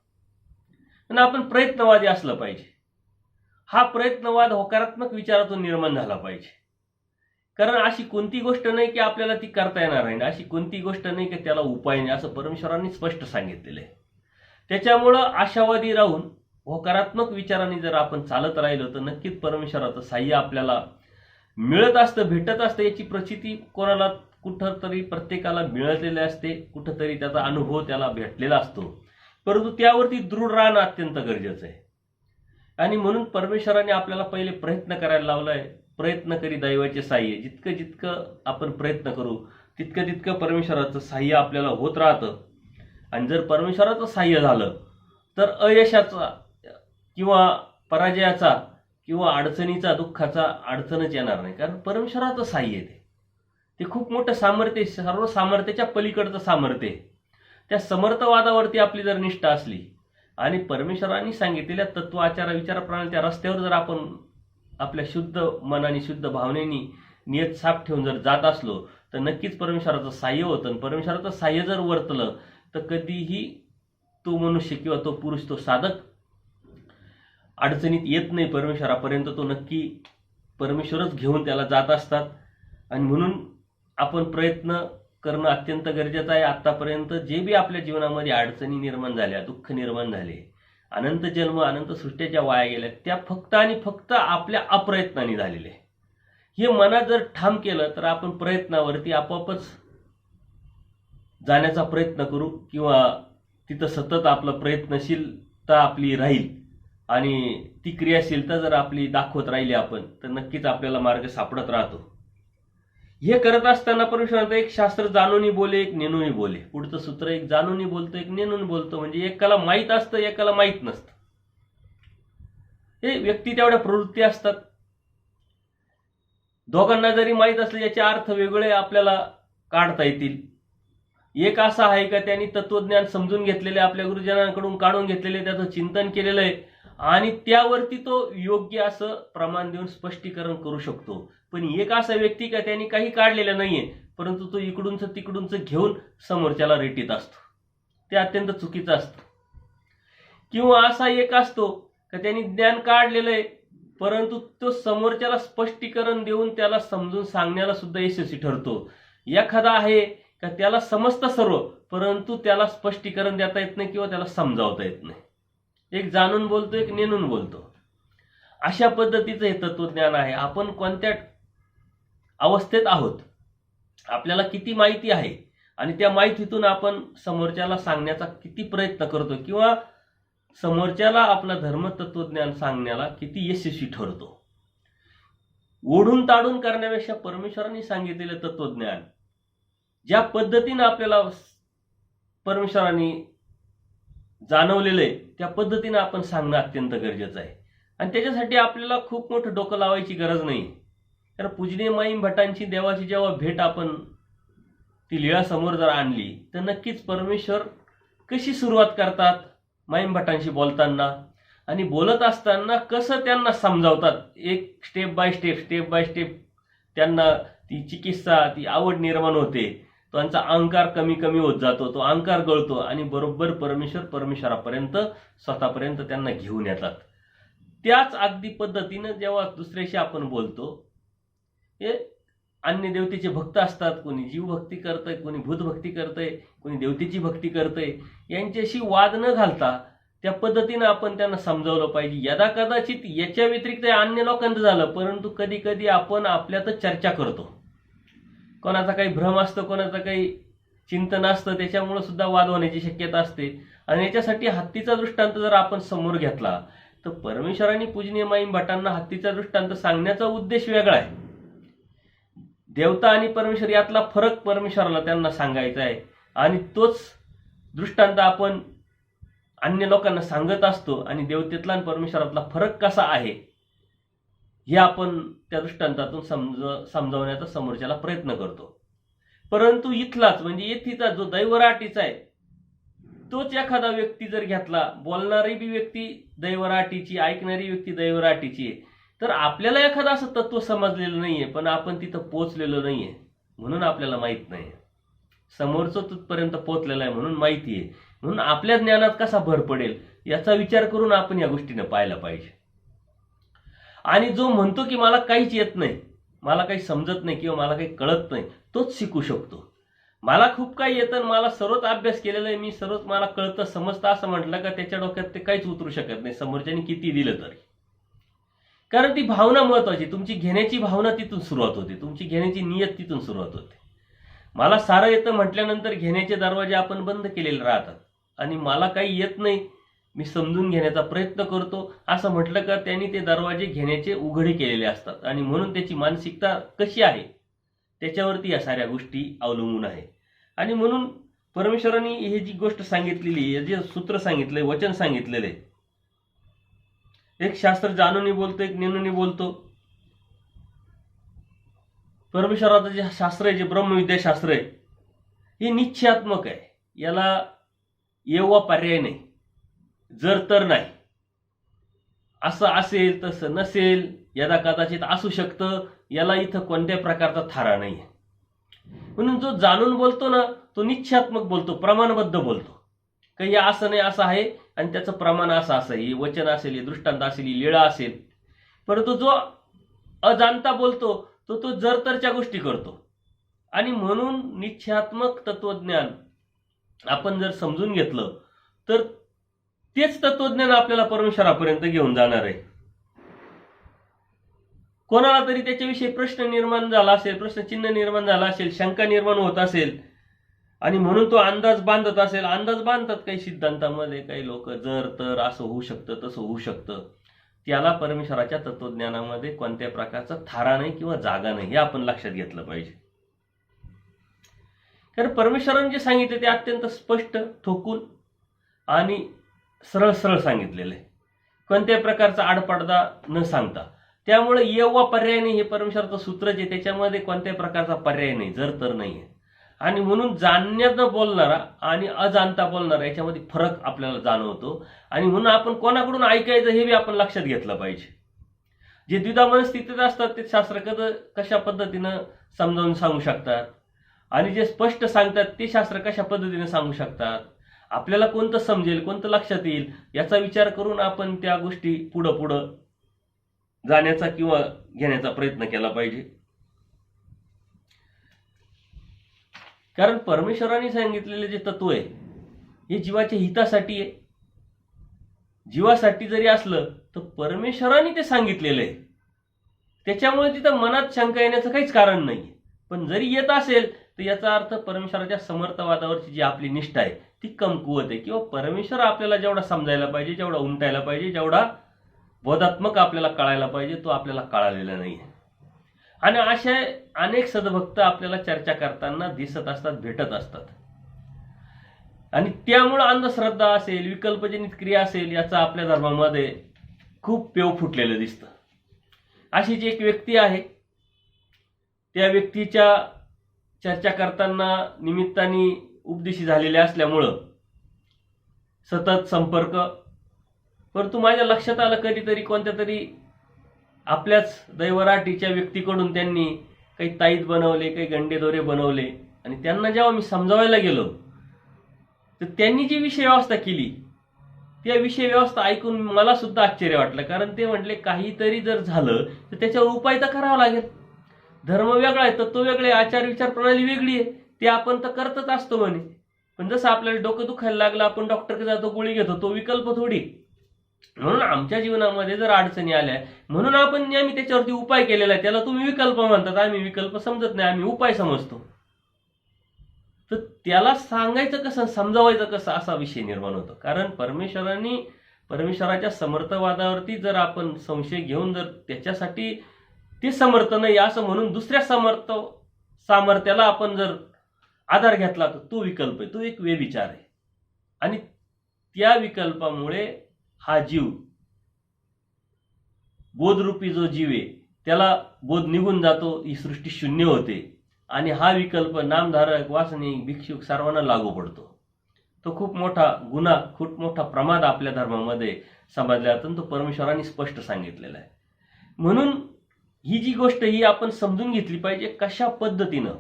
आणि आपण प्रयत्नवादी असलं पाहिजे. हा प्रयत्नवाद होकारात्मक विचारातून निर्माण झाला पाहिजे. कारण अशी कोणती गोष्ट नाही की आपल्याला ती करता येणार नाही, अशी कोणती गोष्ट नाही की त्याला उपाय नाही, असं परमेश्वरांनी स्पष्ट सांगितलेलं आहे. त्याच्यामुळं आशावादी राहून होकारात्मक विचारांनी जर आपण चालत राहिलो तर नक्कीच परमेश्वराचं साह्य आपल्याला मिळत असतं, भेटत असतं. याची प्रचिती कोणाला कुठंतरी प्रत्येकाला मिळालेली असते, कुठंतरी त्याचा अनुभव त्याला भेटलेला असतो. परंतु त्यावरती दृढ राहणं अत्यंत गरजेचं आहे. आणि म्हणून परमेश्वराने आपल्याला पहिले प्रयत्न करायला लावलाय. प्रयत्न करी दैवाचे साह्य. जितकं जितकं आपण प्रयत्न करू तितकं तितकं परमेश्वराचं साह्य आपल्याला होत राहतं. आणि जर परमेश्वराचं साह्य झालं तर अयशाचा किंवा पराजयाचा किंवा अडचणीचा, दुःखाचा अडचणच येणार नाही. कारण परमेश्वराचं साह्य ते खूप मोठं सामर्थ्य, सर्व सामर्थ्याच्या पलीकडचं सामर्थ्य. त्या समर्थवादावरती आपली जर निष्ठा असली आणि परमेश्वरांनी सांगितलेल्या तत्व, आचार, विचार, प्रणाली त्या रस्त्यावर जर आपण आपल्या शुद्ध मनाने, शुद्ध भावनेनी नियत साफ ठेवून जर जात असलो तर नक्कीच परमेश्वराचं साह्य होतं. आणि परमेश्वराचं साह्य जर वर्तलं तर कधीही तो मनुष्य किंवा तो पुरुष, तो साधक अडचणीत येत नाही. परमेश्वरापर्यंत तो नक्की परमेश्वरच घेऊन त्याला जात असतात. आणि म्हणून आपण प्रयत्न करणं अत्यंत गरजेचं आहे. आतापर्यंत जे बी आपल्या जीवनामध्ये अडचणी निर्माण झाल्या, दुःख निर्माण झाले, अनंत जन्म, अनंत सृष्ट्या ज्या वाया गेल्या, त्या फक्त आणि फक्त आपल्या अप्रयत्नाने झालेले. हे मनात जर ठाम केलं तर आपण प्रयत्नावरती आपोआपच जाण्याचा प्रयत्न करू किंवा तिथं सतत आपलं प्रयत्नशीलता आपली राहील. आणि ती क्रियाशीलता जर आपली दाखवत राहिली आपण तर नक्कीच आपल्याला मार्ग सापडत राहतो. हे करत असताना परमेश्वर एक शास्त्र जाणूनी बोले एक नेणूनी बोले. पुढचं सूत्र एक जाणूनी बोलतो एक नेणून बोलतो. म्हणजे एकाला माहीत असतं एकाला माहीत नसतं. हे व्यक्ती तेवढ्या प्रवृत्ती असतात. दोघांना जरी माहीत असले याचे अर्थ वेगळे आपल्याला काढता येतील. एक असा आहे का त्यांनी तत्वज्ञान समजून घेतलेले, आपल्या गुरुजनांकडून काढून घेतलेले, त्याचं चिंतन केलेलं आहे आणि त्यावरती तो योग्य असं प्रमाण देऊन स्पष्टीकरण करू शकतो. पण एक असा व्यक्ती का त्यांनी काही काढलेलं नाहीये परंतु तो इकडूनच तिकडूनच घेऊन समोरच्याला रेटीत असतो. ते अत्यंत चुकीचं असतं. किंवा असा एक असतो का त्यांनी ज्ञान काढलेलं आहे परंतु तो समोरच्याला स्पष्टीकरण देऊन त्याला समजून सांगण्याला सुद्धा यशस्वी ठरतो. एखादा आहे का त्याला समजतं सर्व परंतु त्याला स्पष्टीकरण देता येत नाही किंवा त्याला समजावता येत नाही. एक जाणून बोलतो एक नेणून बोलतो. अशा पद्धतीचं हे तत्वज्ञान आहे. आपण कोणत्या अवस्थेत आहोत, आपल्याला किती माहिती आहे आणि त्या माहितीतून आपण समोरच्याला सांगण्याचा किती प्रयत्न करतो किंवा समोरच्याला आपला धर्म तत्वज्ञान सांगण्याला किती यशस्वी ठरतो. ओढून ताडून करण्यापेक्षा परमेश्वरांनी सांगितलेलं तत्वज्ञान ज्या पद्धतीनं आपल्याला परमेश्वरांनी जाणवलेलं आहे त्या पद्धतीनं आपण सांगणं अत्यंत गरजेचं आहे. आणि त्याच्यासाठी आपल्याला खूप मोठं डोकं लावायची गरज नाही. तर पूजनीय माईम भटांची देवाची जेव्हा भेट आपण ती लीळा समोर जर आणली तर नक्कीच परमेश्वर कशी सुरुवात करतात माईम भटांशी बोलताना आणि बोलत असताना कसं त्यांना समजावतात. एक स्टेप बाय स्टेप त्यांना ती चिकित्सा ती आवड निर्माण होते. त्यांचा अहंकार कमी कमी होत जातो, तो अहंकार गळतो आणि बरोबर परमेश्वरापर्यंत स्वतःपर्यंत त्यांना घेऊन येतात. त्याच अगदी पद्धतीनं जेव्हा दुसऱ्याशी आपण बोलतो, हे अन्य देवतेचे भक्त असतात, कोणी जीवभक्ती करतंय, कोणी भूतभक्ती करतंय, कोणी देवतेची भक्ती करतंय, यांच्याशी वाद न घालता त्या पद्धतीनं आपण त्यांना समजावलं पाहिजे. यदा कदाचित याच्या व्यतिरिक्त अन्य लोकांचं झालं परंतु कधी कधी आपण आपल्यातच चर्चा करतो. कोणाचा काही भ्रम असतो, कोणाचं काही चिंतन असतं, त्याच्यामुळे सुद्धा वाद होण्याची शक्यता असते. आणि याच्यासाठी हत्तीचा दृष्टांत जर आपण समोर घेतला तर परमेश्वरांनी पूजनीय माईम भटांना हत्तीचा दृष्टांत सांगण्याचा उद्देश वेगळा आहे. देवता आणि परमेश्वर यातला फरक परमेश्वराला त्यांना सांगायचा आहे आणि तोच दृष्टांत आपण अन्य लोकांना सांगत असतो. आणि देवतेतला आणि परमेश्वरातला फरक कसा आहे हे आपण त्या दृष्टांतातून समजावण्याचा समोरच्याला प्रयत्न करतो. परंतु इथलाच म्हणजे येथीचा जो दैवराटीचा आहे तोच एखादा व्यक्ती जर घेतला, बोलणारी बी व्यक्ती दैवराटीची, ऐकणारी व्यक्ती दैवराटीची आहे, तर आपल्याला एखादं असं तत्व समजलेलं नाहीये पण आपण तिथं पोचलेलो नाहीये म्हणून आपल्याला माहित नाही. समोरचं तिथपर्यंत पोचलेलं आहे म्हणून माहिती आहे. म्हणून आपल्या ज्ञानात कसा भर पडेल याचा विचार करून आपण या गोष्टीने पाहायला पाहिजे. आणि जो म्हणतो की मला काहीच येत नाही, मला काही समजत नाही किंवा मला काही कळत नाही, तोच शिकू शकतो. मला खूप काही येतं, मला सर्वच अभ्यास केलेला आहे, मी सर्वच मला कळतं समजतं असं म्हटलं का त्याच्या डोक्यात ते काहीच उतरू शकत नाही समोरच्याने किती दिलं तरी. कारण ती भावना महत्वाची. तुमची घेण्याची भावना तिथून सुरुवात होते, तुमची घेण्याची नियत तिथून सुरुवात होते. मला सारं येतं म्हटल्यानंतर घेण्याचे दरवाजे आपण बंद केलेले राहतात आणि मला काही येत नाही, मी समजून घेण्याचा प्रयत्न करतो असं म्हटलं का त्यांनी ते दरवाजे घेण्याचे उघडे केलेले असतात. आणि म्हणून त्याची मानसिकता कशी आहे त्याच्यावरती या साऱ्या गोष्टी अवलंबून आहे. आणि म्हणून परमेश्वरांनी ही जी गोष्ट सांगितलेली आहे, जे सूत्र सांगितलंय, वचन सांगितलेलं आहे, एक शास्त्र जाणूनही बोलतो एक नेणूनही बोलतो. परमेश्वराचं जे शास्त्र आहे, जे ब्रह्मविद्या शास्त्र आहे, हे निश्चयात्मक आहे. याला येवा पर्याय नाही, जर तर नाही, असं असेल तसं नसेल, यदा कदाचित असू शकतं, याला इथं कोणत्या प्रकारचा थारा नाही. म्हणून जो जाणून बोलतो ना तो निश्चयात्मक बोलतो, प्रमाणबद्ध बोलतो. काही असं नाही असं आहे आणि त्याचं प्रमाण असं आहे, हे वचन असेल, हे दृष्टांत असेल, ही लीळा असेल. परंतु जो अजाणता बोलतो तो जर तरच्या गोष्टी करतो. आणि म्हणून निश्चयात्मक तत्वज्ञान आपण जर समजून घेतलं तर तेच तत्वज्ञान आपल्याला परमेश्वरापर्यंत घेऊन जाणार आहे. कोणाला तरी त्याच्याविषयी प्रश्न निर्माण झाला असेल, प्रश्नचिन्ह निर्माण झाला असेल, शंका निर्माण होत असेल आणि म्हणून तो अंदाज बांधत असेल. अंदाज बांधतात काही सिद्धांतामध्ये काही लोक, जर तर असं होऊ शकतं तसं होऊ शकतं. त्याला परमेश्वराच्या तत्वज्ञानामध्ये कोणत्या प्रकारचा थारा नाही किंवा जागा नाही, हे आपण लक्षात घेतलं पाहिजे. कारण परमेश्वराने जे सांगितले ते अत्यंत स्पष्ट, ठोकून आणि सरळ सरळ सांगितलेलं आहे, कोणत्याही प्रकारचा आडपडदा न सांगता. त्यामुळे येव्हा पर्याय नाही, हे परमेश्वराचं सूत्रच आहे, त्याच्यामध्ये कोणत्याही प्रकारचा पर्याय नाही, जर तर नाही आहे. आणि म्हणून जाणण्यानं बोलणारा आणि अजाणता बोलणारा याच्यामध्ये फरक आपल्याला जाणवतो. आणि म्हणून आपण कोणाकडून ऐकायचं हे बी आपण लक्षात घेतलं पाहिजे. जे द्विधा मनस्थितीत असतात ते शास्त्र कशा पद्धतीनं समजावून सांगू शकतात, आणि जे स्पष्ट सांगतात ते शास्त्र कशा पद्धतीने सांगू शकतात. आपल्याला कोणतं समजेल, कोणतं लक्षात येईल याचा विचार करून आपण त्या गोष्टी पुढं पुढं जाण्याचा किंवा घेण्याचा प्रयत्न केला पाहिजे. कारण परमेश्वराने सांगितलेले जे तत्व आहे हे जीवाच्या हितासाठी आहे. जीवासाठी जरी असलं तर परमेश्वराने ते सांगितलेलं आहे, त्याच्यामुळे तिथं मनात शंका येण्याचं काहीच कारण नाही. पण जरी येत असेल तर याचा अर्थ परमेश्वराच्या समर्थवादावरची जी आपली निष्ठा आहे ती कमकुवत आहे, किंवा परमेश्वर आपल्याला जेवढा समजायला पाहिजे, जेवढा उमटायला पाहिजे, जेवढा बोधात्मक आपल्याला कळायला पाहिजे तो आपल्याला कळालेला नाही. आणि असे अनेक सद्भक्त आपल्याला चर्चा करताना दिसत असतात, भेटत असतात. आणि त्यामुळे अंधश्रद्धा असेल, विकल्पजनित क्रिया असेल, याचा आपल्या धर्मामध्ये खूप पेव फुटलेलं दिसतं. अशीच एक व्यक्ती आहे, त्या व्यक्तीच्या चर्चा करताना निमित्ताने उपदेशी झालेले असल्यामुळं सतत संपर्क. परंतु माझ्या लक्षात आलं कधीतरी कोणत्या तरी आपल्याच दैवराटीच्या व्यक्तीकडून त्यांनी काही ताईत बनवले, काही गंडेदोरे बनवले, आणि त्यांना जेव्हा मी समजावायला गेलो तर त्यांनी जी विषय व्यवस्था केली त्या विषय व्यवस्था ऐकून मला सुद्धा आश्चर्य वाटलं. कारण ते म्हटले काहीतरी जर झालं तर त्याच्यावर उपाय तर करावा लागेल. धर्म वेगळा आहे, तत्व वेगळे, आचार विचार प्रणाली वेगळी आहे, ते आपण तर करतच असतो म्हणे. पण जसं आपल्याला डोकं दुखायला लागलं आपण डॉक्टरकडे जातो, गोळी घेतो, तो विकल्प थोडी. म्हणून आमच्या जीवनामध्ये जर अडचणी आल्या म्हणून आपण नेहमी त्याच्यावरती उपाय केलेला आहे, त्याला तुम्ही विकल्प म्हणतात, आम्ही विकल्प समजत नाही, आम्ही उपाय समजतो. तर त्याला सांगायचं कसं, समजावायचं कसं, असा विषय निर्माण होतो. कारण परमेश्वराच्या समर्थवादावरती जर आपण संशय घेऊन जर त्याच्यासाठी ते समर्थ नाही असं म्हणून दुसऱ्या सामर्थ्याला आपण जर आधार घेतला तर तो विकल्प आहे, तो एक व्यभिचार आहे. आणि त्या विकल्पामुळे हा जीव, बोधरूपी जो जीव आहे त्याला बोध निघून जातो, ही सृष्टी शून्य होते, आणि हा विकल्प नामधारक, वासनिक, भिक्षुक सर्वांना लागू पडतो. तो खूप मोठा गुन्हा, खूप मोठा प्रमाद आपल्या धर्मामध्ये समजला जातो, तो परमेश्वराने स्पष्ट सांगितलेला आहे. म्हणून ही जी गोष्ट ही आपण समजून घेतली पाहिजे कशा पद्धतीनं.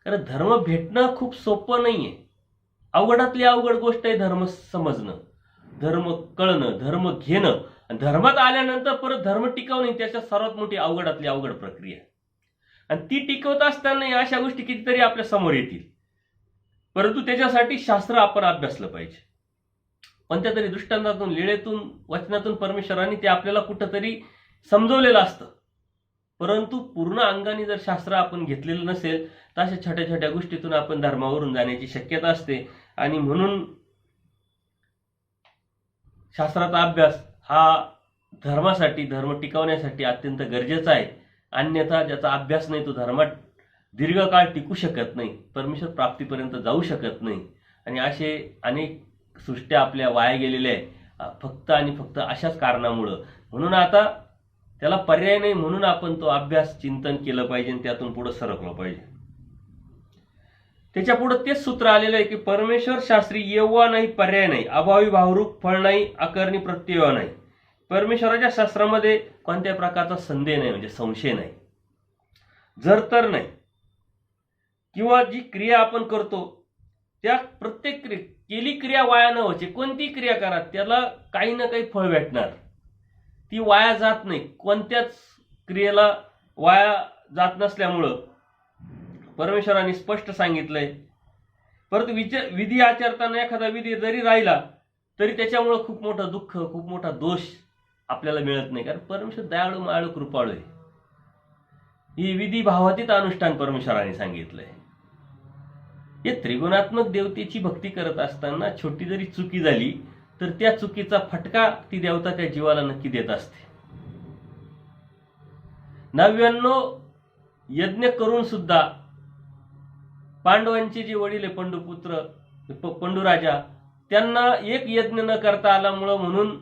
कारण धर्म भेटणं खूप सोपं नाहीये, अवघडातली अवघड गोष्ट आहे धर्म समजणं, धर्म कळणं, धर्म घेणं. आणि धर्मात आल्यानंतर परत धर्म टिकवणं त्याच्यात सर्वात मोठी अवघडातली अवघड प्रक्रिया. आणि ती टिकवत असताना अशा गोष्टी कितीतरी आपल्या समोर येतील, परंतु त्याच्यासाठी शास्त्र आपण अभ्यासलं पाहिजे. कोणत्या तरी दृष्टांतातून, लीळेतून, वचनातून परमेश्वराने ते आपल्याला कुठंतरी समजवलेलं असतं. परंतु पूर्ण अंगाने जर शास्त्र आपण घेतलेलं नसेल तर अशा छोट्या छोट्या गोष्टीतून आपण धर्मावरून जाण्याची शक्यता असते. आणि म्हणून शास्त्राचा अभ्यास हा धर्मासाठी, धर्म टिकवण्यासाठी अत्यंत गरजेचा आहे. अन्यथा ज्याचा अभ्यास नाही तो धर्मात दीर्घकाळ टिकू शकत नाही, परमेश्वर प्राप्तीपर्यंत जाऊ शकत नाही. आणि असे अनेक सृष्ट्या आपल्या वाया गेलेल्या आहे फक्त आणि फक्त अशाच कारणामुळं. म्हणून आता त्याला पर्याय नाही, म्हणून आपण तो अभ्यास, चिंतन केलं पाहिजे आणि त्यातून पुढे सरकलं पाहिजे. त्याच्या पुढे तेच सूत्र आलेलं आहे की परमेश्वर शास्त्री येव्हा नाही, पर्याय नाही, अभावी भावरूप फळ नाही, अकरणी प्रत्यय नाही. परमेश्वराच्या शास्त्रामध्ये कोणत्याही प्रकारचा संदेह नाही, म्हणजे संशय नाही, जर तर नाही. किंवा जी क्रिया आपण करतो त्या प्रत्येक केली क्रिया वाया न व्हायची. कोणतीही क्रिया करा त्याला काही ना काही फळ भेटणार, ती वाया जात नाही. कोणत्याच क्रियेला वाया जात नसल्यामुळं परमेश्वराने स्पष्ट सांगितलंय. परंतु विधी आचरताना एखादा विधी जरी राहिला तरी त्याच्यामुळं खूप मोठं दुःख, खूप मोठा दोष आपल्याला मिळत नाही. कारण परमेश्वर दयाळू, मायाळू, कृपाळू आहे. ही विधी भावातीत अनुष्ठान परमेश्वराने सांगितलंय. हे त्रिगुणात्मक देवतेची भक्ती करत असताना छोटी जरी चुकी झाली तर त्या चुकीचा फटका ती देवता त्या जीवाला नक्की देत असते. 99 यज्ञ करून सुद्धा पांडवांचे जे वडील आहे पंडुपुत्र पंडुराजा, त्यांना एक यज्ञ न करता आल्यामुळं म्हणून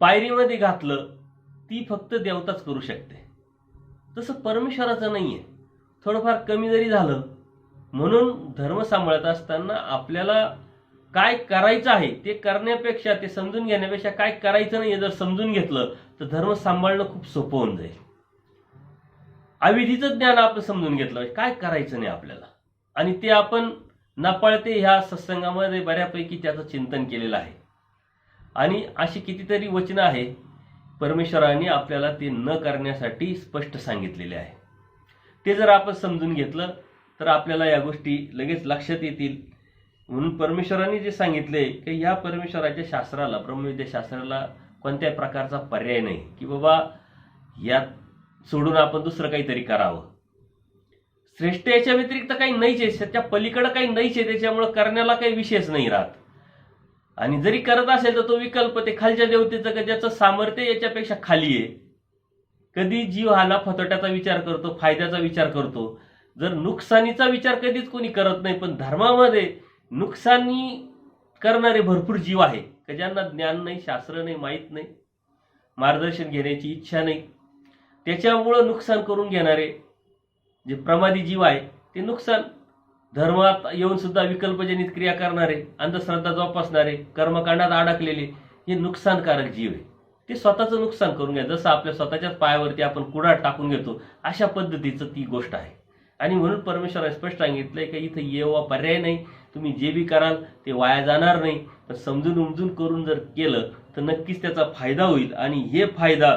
पायरीमध्ये घातलं, ती फक्त देवताच करू शकते. तसं परमेश्वराचं नाहीये. थोडंफार कमी जरी झालं म्हणून धर्म सांभाळत असताना आपल्याला काय करायचं आहे ते करण्यापेक्षा, ते समजून घेण्यापेक्षा काय करायचं नाही जर समजून घेतलं तर धर्म सांभाळणं खूप सोपं होऊन जाईल. अविधीचं ज्ञान आपण समजून घेतलं काय करायचं नाही आपल्याला, आणि ते आपण नपाळते ह्या सत्संगामध्ये बऱ्यापैकी त्याचं चिंतन केलेलं आहे. आणि अशी कितीतरी वचनं आहे परमेश्वराने आपल्याला ते न करण्यासाठी स्पष्ट सांगितलेले आहे. ते जर आपण समजून घेतलं तर आपल्याला या गोष्टी लगेच लक्षात येतील. म्हणून परमेश्वराने जे सांगितले की या परमेश्वराच्या शास्त्राला, ब्रह्मविद्या शास्त्राला कोणत्या प्रकारचा पर्याय नाही की बाबा यात सोडून आपण दुसरं काहीतरी करावं. श्रेष्ठ याच्या व्यतिरिक्त काही नाहीच आहे, त्याच्या पलीकडे काही नाहीच आहे, त्याच्यामुळे करण्याला काही विषयच नाही राहत. आणि जरी करत असेल तर तो विकल्प ते खालच्या देवतेचं का ज्याचं सामर्थ्य याच्यापेक्षा खाली आहे. कधी जीव हा ना फतोट्याचा विचार करतो, फायद्याचा विचार करतो. जर नुकसानीचा विचार कधीच कोणी करत नाही. पण धर्मामध्ये नुकसानी करणारे भरपूर जीव आहे की ज्यांना ज्ञान नाही, शास्त्र नाही, माहीत नाही, मार्गदर्शन घेण्याची इच्छा नाही. त्याच्यामुळं नुकसान करून घेणारे जे प्रमादी जीव आहे ते नुकसान, धर्मात येऊन सुद्धा विकल्पजनित क्रिया करणारे, अंधश्रद्धा जोपासणारे, कर्मकांडात अडकलेले, हे नुकसानकारक जीव आहे. ते स्वतःचं नुकसान करून घ्या. जसं आपल्या स्वतःच्याच पायावरती आपण कुडाळ टाकून घेतो अशा पद्धतीचं ती गोष्ट आहे. आणि म्हणून परमेश्वराने स्पष्ट सांगितलंय की इथं येवा पर्याय नाही, तुम्ही जे बी कराल ते वाया जाणार नाही. पण समजून उमजून करून जर केलं तर नक्कीच त्याचा फायदा होईल. आणि हे फायदा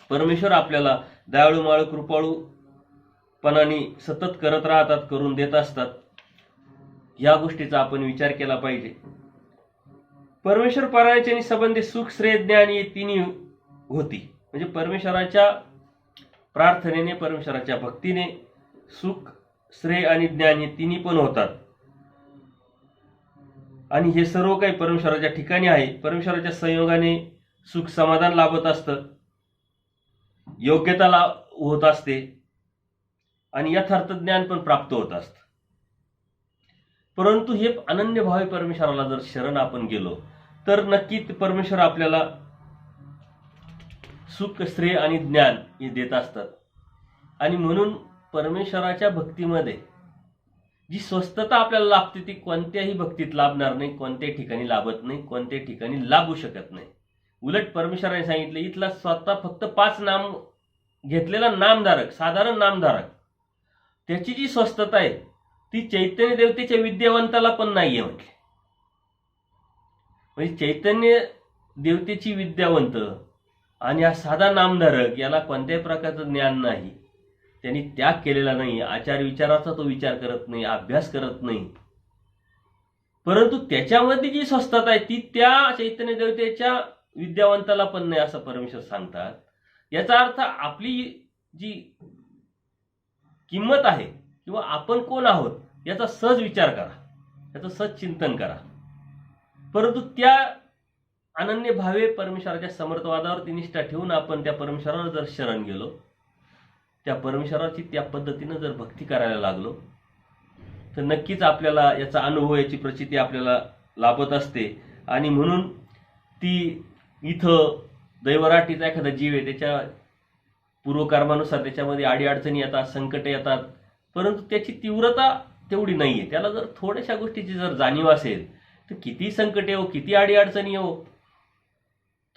परमेश्वर आपल्याला दयाळू माळू कृपाळूपणाने सतत करत राहतात, करून देत असतात. या गोष्टीचा आपण विचार केला पाहिजे. परमेश्वर परायणाच्या संबंधी सुख, श्रेय, ज्ञान हे तिन्ही होती. म्हणजे परमेश्वराच्या प्रार्थनेने, परमेश्वराच्या भक्तीने सुख, श्रेय आणि ज्ञान हे तिन्ही पण होतात. आणि हे सर्व काही परमेश्वराच्या ठिकाणी आहे. परमेश्वराच्या संयोगाने सुख समाधान लाभत असतं, योग्यता होत असते आणि यथार्थ ज्ञान पण प्राप्त होत असतं. परंतु हे अनन्य भावी परमेश्वराला जर शरण आपण गेलो तर नक्कीच परमेश्वर आपल्याला सुख, श्रेय आणि ज्ञान हे देत असतात. आणि म्हणून परमेश्वराच्या भक्तीमध्ये जी स्वस्थता आपल्याला लाभते ती कोणत्याही भक्तीत लाभणार नाही, कोणत्याही ठिकाणी लाभत नाही, कोणत्याही ठिकाणी लाभू शकत नाही. उलट परमेश्वराने सांगितलं इथला स्वतः फक्त 5 नाम घेतलेला नामधारक, साधारण नामधारक, त्याची जी स्वस्थता आहे ती चैतन्य देवतेच्या विद्यावंताला पण नाहीये म्हटले. म्हणजे चैतन्य देवतेची विद्यावंत आणि हा साधा नामधारक याला कोणत्याही प्रकारचं ज्ञान नाही, त्यांनी त्याग केलेला नाही, आचार विचाराचा तो विचार करत नाही, अभ्यास करत नाही. परंतु त्याच्यामध्ये जी स्वस्थता आहे ती त्या चैतन्य देवतेच्या विद्यावंताला पण नाही असं परमेश्वर सांगतात. याचा अर्थ आपली जी किंमत आहे किंवा आपण कोण आहोत याचा सहज विचार करा, याचं सहज चिंतन करा. परंतु त्या अनन्य भावे परमेश्वराच्या समर्थवादावरती निष्ठा ठेवून आपण त्या परमेश्वराला जर शरण गेलो, त्या परमेश्वराची त्या पद्धतीनं जर भक्ती करायला लागलो तर नक्कीच आपल्याला याचा अनुभव, याची प्रचिती आपल्याला लाभत असते. आणि म्हणून ती इथं दैवराटीचा एखादा जीव आहे, त्याच्या पूर्वकर्मानुसार त्याच्यामध्ये अडीअडचणी येतात, संकट येतात, परंतु त्याची तीव्रता तेवढी नाही आहे. त्याला जर थोड्याशा गोष्टीची जर जाणीव असेल तर किती संकट येवो, किती अडीअडचणी येवो,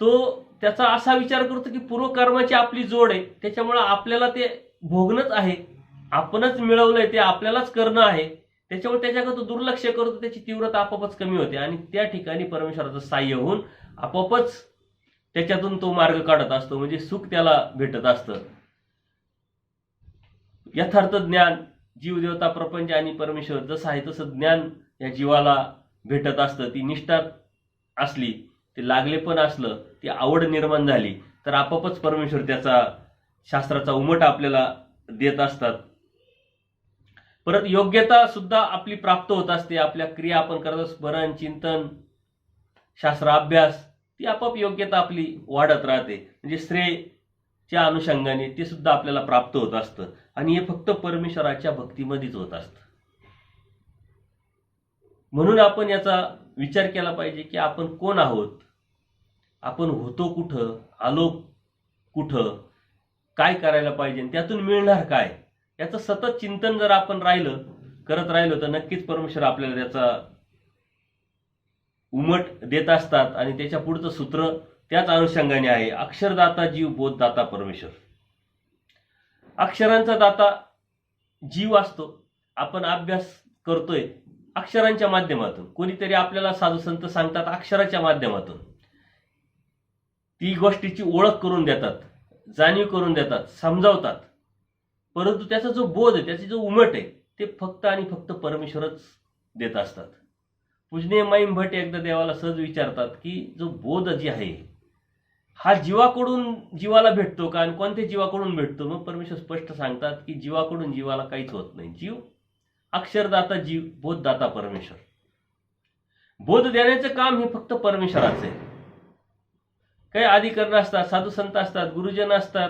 तो त्याचा असा विचार करतो की पूर्वकर्माची आपली जोड आहे, त्याच्यामुळे आपल्याला ते भोगणंच आहे, आपणच मिळवलंय, ते आपल्यालाच करणं आहे. त्याच्यामुळे त्याच्याकडे तो दुर्लक्ष करतो, त्याची तीव्रता आपोआपच कमी होते आणि त्या ठिकाणी परमेश्वराचं साह्य होऊन आपोआपच त्याच्यातून तो मार्ग काढत असतो. म्हणजे सुख त्याला भेटत असतं. यथार्थ ज्ञान, जीव, देवता, प्रपंच आणि परमेश्वर जसं आहे तसं ज्ञान या जीवाला भेटत असतं. ती निष्ठा असली, ते लागले पण असलं, ती आवड निर्माण झाली तर आपोआपच परमेश्वर त्याचा शास्त्राचा उमट आपल्याला देत असतात. परत योग्यता सुद्धा आपली प्राप्त होत असते. आपल्या क्रिया आपण करत स्मरण, चिंतन, शास्त्र अभ्यास, ती आपोआप योग्यता आपली वाढत राहते. म्हणजे श्रेय च्या अनुषंगाने ते सुद्धा आपल्याला प्राप्त होत असतं आणि हे फक्त परमेश्वराच्या भक्तीमध्येच होत असतं. म्हणून आपण याचा विचार केला पाहिजे की आपण कोण आहोत, आपण होतो कुठं, आलो कुठं, काय करायला पाहिजे, त्यातून मिळणार काय, याचं सतत चिंतन जर आपण करत राहिलो तर नक्कीच परमेश्वर आपल्याला त्याचा उमट देत असतात. आणि त्याच्या पुढचं सूत्र त्याच अनुषंगाने आहे, अक्षरदाता जीव बोधदाता परमेश्वर. अक्षरांचा दाता जीव असतो. आपण अभ्यास करतोय अक्षरांच्या माध्यमातून, कोणीतरी आपल्याला साधू संत सांगतात अक्षराच्या माध्यमातून, ती गोष्टीची ओळख करून देतात, जाणीव करून देतात, समजावतात. परंतु त्याचा जो बोध आहे, त्याची जो उमट आहे, ते फक्त आणि फक्त परमेश्वरच देत असतात. पूजनीय माईम भट एकदा देवाला सहज विचारतात की जो बोध जी आहे हा जीवाकडून जीवाला भेटतो का आणि कोणत्या जीवाकडून भेटतो. मग परमेश्वर स्पष्ट सांगतात की जीवाकडून जीवाला काहीच होत नाही. जीव अक्षरदाता जीव, बोधदाता परमेश्वर. बोध देण्याचं काम हे फक्त परमेश्वराचं आहे. काही अधिकरण असतात, साधू संत असतात, गुरुजन असतात,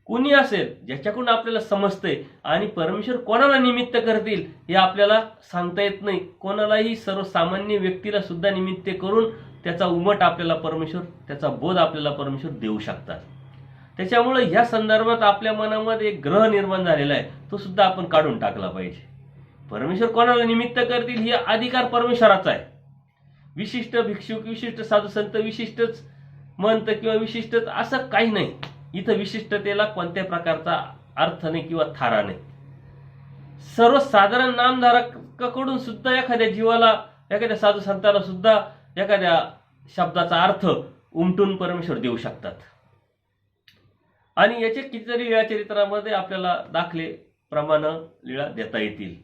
कोणी असेल ज्याच्याकडून आपल्याला समजतंय. आणि परमेश्वर कोणाला निमित्त करतील हे आपल्याला सांगता येत नाही. कोणालाही, सर्वसामान्य व्यक्तीला सुद्धा निमित्त करून त्याचा उमट आपल्याला परमेश्वर, त्याचा बोध आपल्याला परमेश्वर देऊ शकतात. त्याच्यामुळे ह्या संदर्भात आपल्या मनामध्ये एक ग्रह निर्माण झालेला आहे, तो सुद्धा आपण काढून टाकला पाहिजे. परमेश्वर कोणाला निमित्त करतील ही अधिकार परमेश्वराचा आहे. विशिष्ट भिक्षुक, विशिष्ट साधू संत, विशिष्टच मंत किंवा विशिष्टच असं काही नाही. इथं विशिष्टतेला कोणत्या प्रकारचा अर्थ नाही किंवा थारा नाही. सर्वसाधारण नामधारकाकडून सुद्धा एखाद्या जीवाला, एखाद्या साधू संताला सुद्धा एखाद्या शब्दाचा अर्थ उमटून परमेश्वर देऊ शकतात. आणि याचे कितीतरी लीळा चरित्रामध्ये आपल्याला दाखले प्रमाण लीळा देता येतील.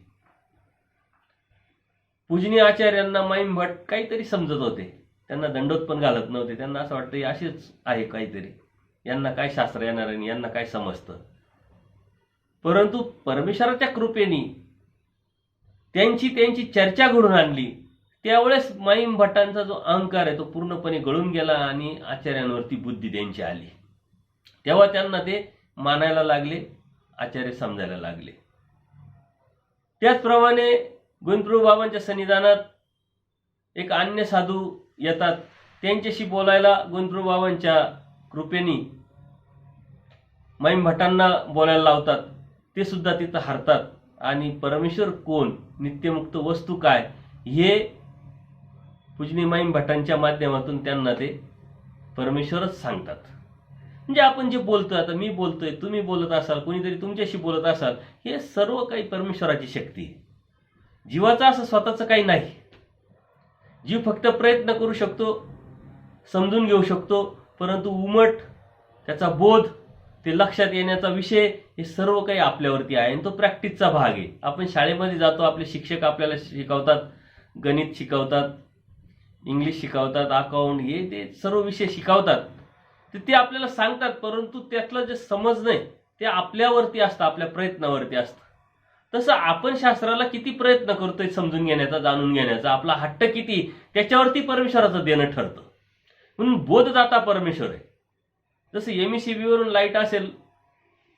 पूजनीय आचार्यांना माईम भट काहीतरी समजत होते, त्यांना दंडोत पण घालत नव्हते. त्यांना असं वाटतं असेच आहे काहीतरी, यांना काय शास्त्र येणार आणि यांना काय समजतं. परंतु परमेश्वराच्या कृपेने त्यांची चर्चा घडून आणली. त्यावेळेस माईम भटांचा जो अहंकार आहे तो पूर्णपणे गळून गेला आणि आचार्यांवरती बुद्धी त्यांची आली. तेव्हा त्यांना ते मानायला लागले, आचार्य समजायला लागले. त्याचप्रमाणे गोविंदप्रभू बाबांच्या सन्निधानात एक अन्य साधू येतात. त्यांच्याशी बोलायला गोविंदप्रभू बाबांच्या कृपेने माईम भटांना बोलायला लावतात. ते सुद्धा तिथं हरतात आणि परमेश्वर कोण, नित्यमुक्त वस्तू काय, हे पूजनीय माईम भटांच्या माध्यमातून त्यांना ते परमेश्वरच सांगतात. म्हणजे आपण जे बोलतोय, आता मी बोलतोय, तुम्ही बोलत असाल, कोणीतरी तुमच्याशी बोलत असाल, हे सर्व काही परमेश्वराची शक्ती आहे. जीवाचं असं स्वतःचं काही नाही. जीव फक्त प्रयत्न करू शकतो, समजून घेऊ शकतो, परंतु उमट, त्याचा बोध, ते लक्षात येण्याचा विषय, हे सर्व काही आपल्यावरती आहे आणि तो प्रॅक्टिसचा भाग आहे. आपण शाळेमध्ये जातो, आपले शिक्षक आपल्याला शिकवतात, गणित शिकवतात, इंग्लिश शिकवतात, अकाउंट, हे ते सर्व विषय शिकवतात, तर ते आपल्याला सांगतात. परंतु त्यातलं जे समजणं ते आपल्यावरती असतं, आपल्या प्रयत्नावरती असतं. तसं आपण शास्त्राला किती प्रयत्न करतोय समजून घेण्याचा, जाणून घेण्याचा, आपला हट्ट किती, त्याच्यावरती परमेश्वराचं देणं ठरतं. म्हणून बोधदाता परमेश्वर आहे. जसं MECB वरून लाईट असेल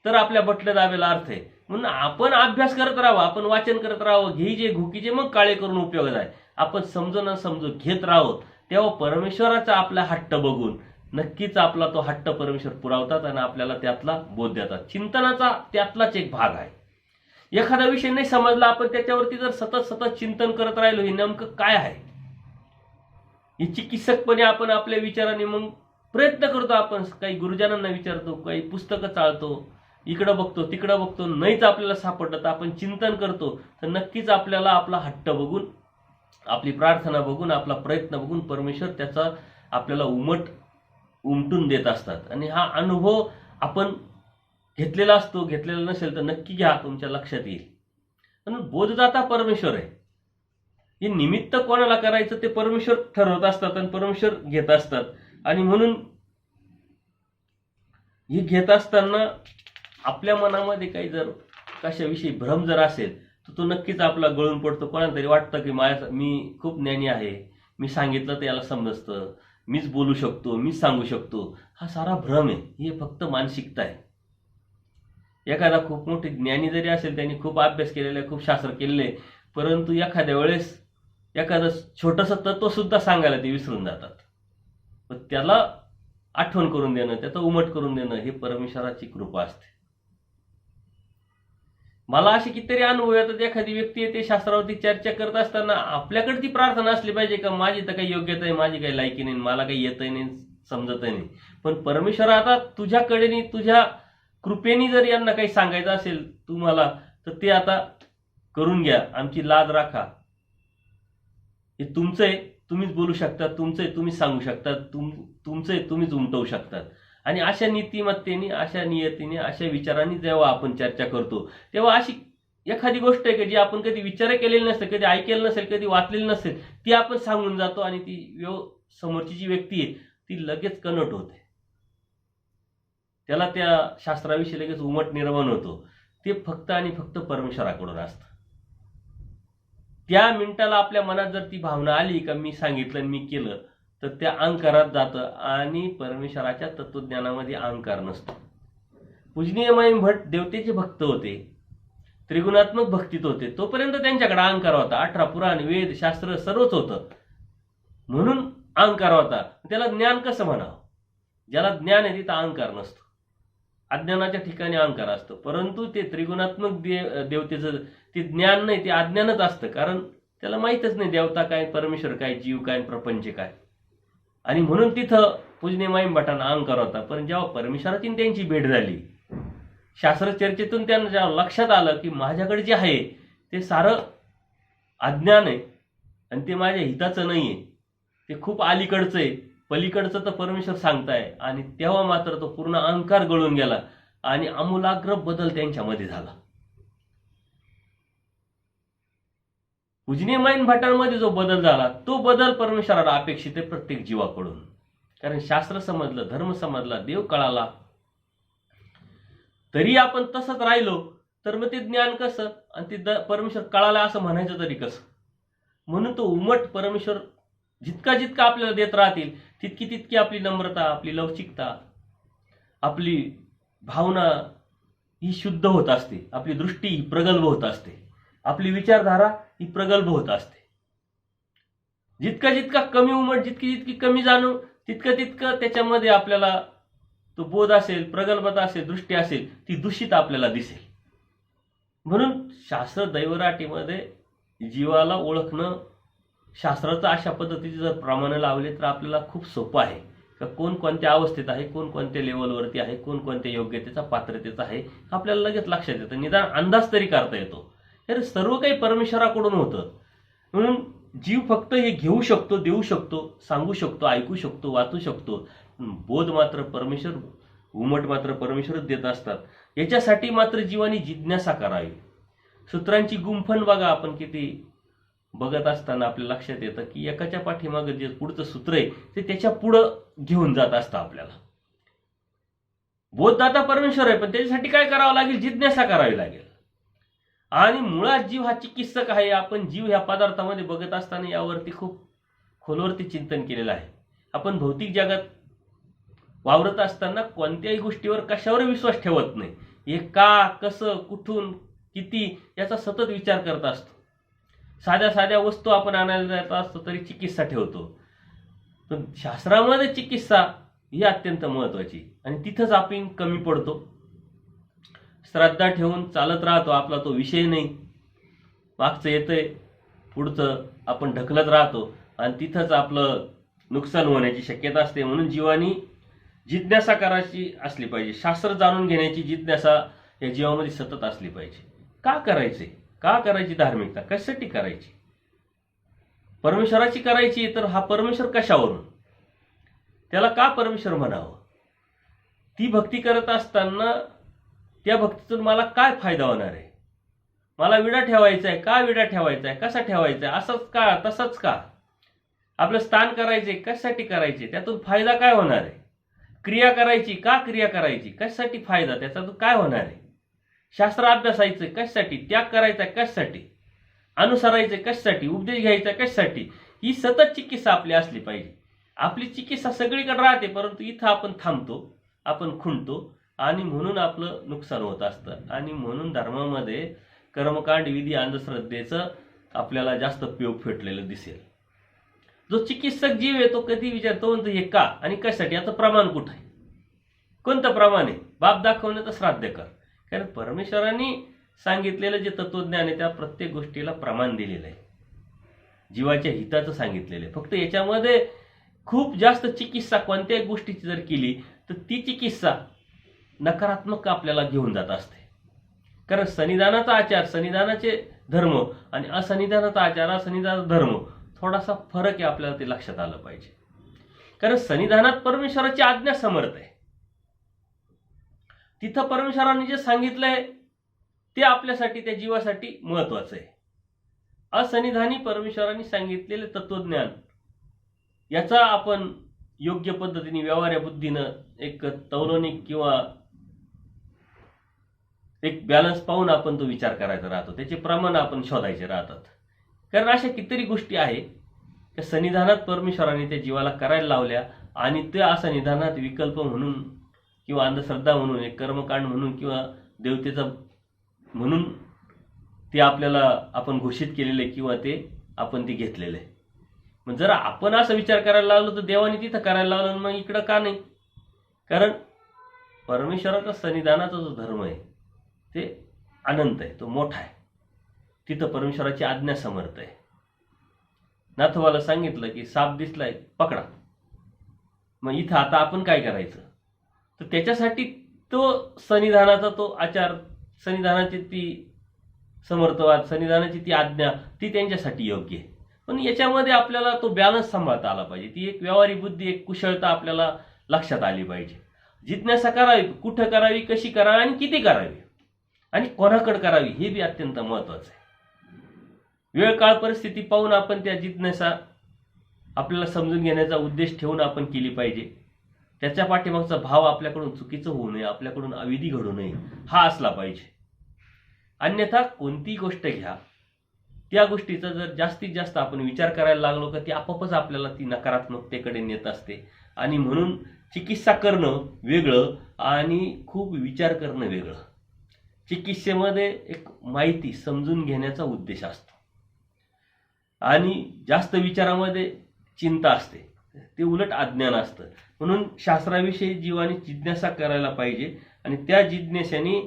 तर आपल्या बटलं दाबायला अर्थ आहे. म्हणून आपण अभ्यास करत राहावं, आपण वाचन करत राहावं, घेईजे घुकीजे मग काळे करून उपयोग आहे. आपण समजून घेत राहावं, तेव्हा परमेश्वराचा आपला हट्ट बघून नक्कीच आपला तो हट्ट परमेश्वर पुरवतात आणि आपल्याला त्यातला बोध देतात. चिंतनाचा त्यातलाच एक भाग आहे. एखादा विषय नाही समजला, आपण त्याच्यावरती जर सतत चिंतन करत राहिलो, हे नेमकं काय आहे, ही चिकित्सकपणे आपण आपल्या विचाराने मग प्रयत्न करतो. आपण काही गुरुजनांना विचारतो, काही पुस्तकं चाळतो, इकडं बघतो, तिकडं बघतो, नाहीच आपल्याला सापडलं तर आपण चिंतन करतो. तर नक्कीच आपल्याला आपला हट्ट बघून, आपली प्रार्थना बघून, आपला प्रयत्न बघून परमेश्वर त्याचा आपल्याला उमटून देत असतात. आणि हा अनुभव आपण घेतलेला असतो. घेतलेला नसेल तर नक्की घ्या, तुमच्या लक्षात येईल. म्हणून बोधदाता परमेश्वर आहे. हे निमित्त कोणाला करायचं ते परमेश्वर ठरवत असतात आणि परमेश्वर घेत असतात. आणि म्हणून हे घेत असताना आपल्या मनामध्ये काही जर कशाविषयी भ्रम जर असेल तर तो नक्कीच आपला गळून पडतो. कोणाला तरी वाटतं की मी खूप ज्ञानी आहे, मी सांगितलं तर याला समजतं, मीच बोलू शकतो, मीच सांगू शकतो, हा सारा भ्रम आहे. हे फक्त मानसिकता आहे. एखादा खूप मोठी ज्ञानी जरी असेल, त्यांनी खूप अभ्यास केलेला आहे, खूप शास्त्र केलेलं आहे, परंतु एखाद्या वेळेस एखादं छोटंसं तत्व सुद्धा सांगायला ते विसरून जातात. पण त्याला आठवण करून देणं, त्याचा उमट करून देणं, हे परमेश्वराची कृपा असते. मला असे कितीतरी अनुभव येतात, एखादी व्यक्ती येते शास्त्रावरती चर्चा करत असताना आपल्याकडे ती प्रार्थना असली पाहिजे का माझी तर काही योग्यता आहे, माझी काही लायकी नाही, मला काही येतही नाही, समजतही नाही, पण परमेश्वर आता तुझ्याकडे तुझ्या कृपेने जर यांना काही सांगायचं असेल तुम्हाला, तर ते आता करून घ्या, आमची लाज राखा, हे तुमचं आहे, तुम्हीच बोलू शकता, तुमचं आहे, तुम्हीच सांगू शकता, तुमचं आहे, तुम्हीच उमटवू शकतात. आणि अशा नीतिमत्तेने, अशा नियतीने, अशा विचारांनी जेव्हा आपण चर्चा करतो, तेव्हा अशी एखादी गोष्ट आहे की जी आपण कधी विचार केलेली नसते, कधी ऐकलेलं नसेल, कधी वाचलेली नसेल, ती आपण सांगून जातो आणि ती समोरची जी व्यक्ती आहे ती लगेच कन्वर्ट होते, त्याला त्या शास्त्राविषयी लगेच उमट निर्माण होतो. ते फक्त आणि फक्त परमेश्वराकडून असतं. त्या मिनिटाला आपल्या मनात जर ती भावना आली का मी सांगितलं आणि मी केलं, तर त्या अहंकारात जातं आणि परमेश्वराच्या तत्वज्ञानामध्ये अहंकार नसतो. पूजनीय माईम भट देवतेचे भक्त होते, त्रिगुणात्मक भक्तीत होते, तोपर्यंत त्यांच्याकडे अहंकार होता. 18 पुराण, वेद, शास्त्र सर्वच होतं, म्हणून अहंकार होता. त्याला ज्ञान कसं म्हणावं? ज्याला ज्ञान आहे तिथं अहंकार नसतो, अज्ञानाच्या ठिकाणी अहंकार असतो. परंतु ते त्रिगुणात्मक देवतेचं ते ज्ञान नाही, ते अज्ञानच असतं, कारण त्याला माहीतच नाही देवता काय, परमेश्वर काय, जीव काय, प्रपंच काय. आणि म्हणून तिथं पूजनीय माईम भटांना अहंकार होता. पण जेव्हा परमेश्वराची त्यांची भेट झाली, शास्त्र चर्चेतून त्यांना जेव्हा लक्षात आलं की माझ्याकडे जे आहे ते सारं अज्ञान आहे आणि ते माझ्या हिताचं नाही आहे, ते खूप अलीकडचं आहे, पलीकडचं तर परमेश्वर सांगताय, आणि तेव्हा मात्र तो पूर्ण अहंकार गळून गेला आणि आमूलाग्र बदल त्यांच्यामध्ये झाला. पूजनीय माईम भटांमध्ये जो बदल झाला तो बदल परमेश्वराला अपेक्षित आहे प्रत्येक जीवाकडून. कारण शास्त्र समजलं, धर्म समजला, देव कळाला, तरी आपण तसंच राहिलो तर मग ते ज्ञान कसं आणि ते परमेश्वर कळाला असं म्हणायचं तरी कसं? म्हणून तो उमट परमेश्वर जितका जितका आपल्याला देत राहतील तितकी तितकी आपली नम्रता, आपली लवचिकता, आपली भावना ही शुद्ध होत असते, आपली दृष्टी ही प्रगल्भ होत असते, आपली विचारधारा ही प्रगल्भ होत असते. जितका जितका कमी उमट, जितकी जितकी कमी जाणू, तितकं तितकं त्याच्यामध्ये आपल्याला तो बोध असेल, प्रगल्भता असेल, दृष्टी असेल, ती दूषित आपल्याला दिसेल. म्हणून शास्त्र दैवराटीमध्ये जीवाला ओळखणं, शास्त्राचं अशा पद्धतीचे जर प्रमाण लावले तर आपल्याला खूप सोपं आहे का कोण कोणत्या अवस्थेत आहे, कोण कोणत्या लेवलवरती आहे, कोण कोणत्या योग्यतेचा, पात्रतेचा आहे, आपल्याला लगेच लक्षात येतं, निदान अंदाज तरी करता येतो. हे सर्व काही परमेश्वराकडून होतं. म्हणून जीव फक्त हे घेऊ शकतो, देऊ शकतो, सांगू शकतो, ऐकू शकतो, वाचू शकतो, बोध मात्र परमेश्वर, उमट मात्र परमेश्वरच देत असतात. याच्यासाठी मात्र जीवाने जिज्ञासा करावी. सूत्रांची गुंफण बघा, आपण किती बघत असताना आपल्या लक्षात येतं की एकाच्या पाठीमागे जे पुढचं सूत्र आहे ते त्याच्या पुढं घेऊन जात असतं आपल्याला. बोधदाता परमेश्वर आहे, पण त्याच्यासाठी काय करावं लागेल? जिज्ञासा करावी लागेल. आणि मुळात जीव हा चिकित्सक आहे. आपण जीव ह्या पदार्थामध्ये बघत असताना यावरती खूप खोलवरती चिंतन केलेलं आहे. आपण भौतिक जगात वावरत असताना कोणत्याही गोष्टीवर, कशावर विश्वास ठेवत नाही. हे का, कसं, कुठून, किती याचा सतत विचार करत असतो. साध्या साध्या वस्तू आपण आणायला जात असतो तरी चिकित्सा ठेवतो. पण शास्त्रामध्ये चिकित्सा ही अत्यंत महत्वाची, आणि तिथंच आपण कमी पडतो. श्रद्धा ठेवून चालत राहतो, आपला तो विषय नाही, मागचं येतंय, पुढचं आपण ढकलत राहतो, आणि तिथंच आपलं नुकसान होण्याची शक्यता असते. म्हणून जीवानी जिज्ञासा करायची असली पाहिजे. शास्त्र जाणून घेण्याची जिज्ञासा या जीवामध्ये सतत असली पाहिजे. का करायचे? का करायची धार्मिकता? कशासाठी करायची? परमेश्वराची करायची, तर हा परमेश्वर कशावरून? त्याला का परमेश्वर म्हणावं? ती भक्ती करत असताना त्या भक्तीतून मला काय फायदा होणार आहे? मला विडा ठेवायचा आहे, का विडा ठेवायचा आहे, कसा ठेवायचा आहे, असंच का, तसंच का? आपलं स्थान करायचे, कशासाठी करायचे, त्यातून फायदा काय होणार आहे? क्रिया करायची, का क्रिया करायची, कशासाठी फायदा, त्याच्यातून काय होणार आहे? शास्त्र अभ्यासायचं कशासाठी? त्याग करायचा कशासाठी? अनुसरायचं कशासाठी? उपदेश घ्यायचा कशासाठी? ही सतत चिकित्सा आपली असली पाहिजे. आपली चिकित्सा सगळीकडे राहते, परंतु इथं आपण थांबतो, आपण खुंटतो आणि म्हणून आपलं नुकसान होत असतं. आणि म्हणून धर्मामध्ये कर्मकांड विधी अंधश्रद्धेचं आपल्याला जास्त पेव फेटलेलं दिसेल. जो चिकित्सक जीव आहे तो कधी विचारतो म्हणतो हे का आणि कशासाठी, याचं प्रमाण कुठं आहे, कोणतं प्रमाण आहे, बाप दाखवणे तर श्राद्ध कर. कारण परमेश्वरांनी सांगितलेलं जे तत्वज्ञान आहे त्या प्रत्येक गोष्टीला प्रमाण दिलेलं आहे, जीवाच्या हिताचं सांगितलेलं आहे. फक्त याच्यामध्ये खूप जास्त चिकित्सा कोणत्याही गोष्टीची जर केली तर ती चिकित्सा नकारात्मक आपल्याला घेऊन जात असते. कारण सन्निधानाचा आचार, सन्निधानाचे धर्म आणि असन्निधानाचा आचार, असन्निधानाचा धर्म थोडासा फरक आहे, आपल्याला ते लक्षात आलं पाहिजे. कारण सन्निधानात परमेश्वराची आज्ञा समर्थ आहे, तिथं परमेश्वरांनी जे सांगितलंय ते आपल्यासाठी, त्या जीवासाठी महत्वाचं आहे. असन्निधानी परमेश्वरांनी सांगितलेले तत्वज्ञान याचा आपण योग्य पद्धतीने व्यवहार्य बुद्धीनं एक तौलनिक किंवा एक बॅलन्स पाहून आपण तो विचार करायचा राहतो, त्याचे प्रमाण आपण शोधायचे राहतात. कारण अशा कितीतरी गोष्टी आहे त्या सन्निधानात परमेश्वराने त्या जीवाला करायला लावल्या आणि त्या असन्निधानात विकल्प म्हणून किंवा अंधश्रद्धा म्हणून, एक कर्मकांड म्हणून किंवा देवतेचा म्हणून ते आपल्याला आपण घोषित केलेले किंवा ते आपण ते घेतलेले. मग जर आपण असा विचार करायला लागलो तर देवाने तिथं करायला लावलं, मग इकडं का नाही? कारण परमेश्वराचा सन्निधानाचा जो धर्म आहे ते अनंत आहे, तो मोठा आहे, तिथं परमेश्वराची आज्ञा समर्थ आहे. नाथवाला सांगितलं की साप दिसलाय पकडा, मग इथं आता आपण काय करायचं? तर त्याच्यासाठी तो सन्निधानाचा तो आचार, सन्निधानाची ती समर्थवाद, सन्निधानाची ती आज्ञा ती त्यांच्यासाठी योग्य आहे. पण याच्यामध्ये आपल्याला तो बॅलन्स सांभाळता आला पाहिजे, ती एक व्यावहारिक बुद्धी, एक कुशलता आपल्याला लक्षात आली पाहिजे. जिज्ञासा करावी, कुठं करावी, कशी करावी आणि किती करावी आणि कोणाकडे करावी हे बी अत्यंत महत्वाचं आहे. वेळ काळ परिस्थिती पाहून आपण त्या जिज्ञासा आपल्याला समजून घेण्याचा उद्देश ठेवून आपण केली पाहिजे. त्याच्या पाठीमागचा भाव आपल्याकडून चुकीचं होऊ नये, आपल्याकडून अविधी घडू नये हा असला पाहिजे. अन्यथा कोणती गोष्ट घ्या, त्या गोष्टीचा जर जास्तीत जास्त आपण विचार करायला लागलो का ती आपोआपच आपल्याला ती नकारात्मकतेकडे नेत असते. आणि म्हणून चिकित्सा करणं वेगळं आणि खूप विचार करणं वेगळं. चिकित्सेमध्ये एक माहिती समजून घेण्याचा उद्देश असतो आणि जास्त विचारामध्ये चिंता असते, ते उलट अज्ञान असतं. म्हणून शास्त्राविषयी जीवाने जिज्ञासा करायला पाहिजे आणि त्या जिज्ञासेने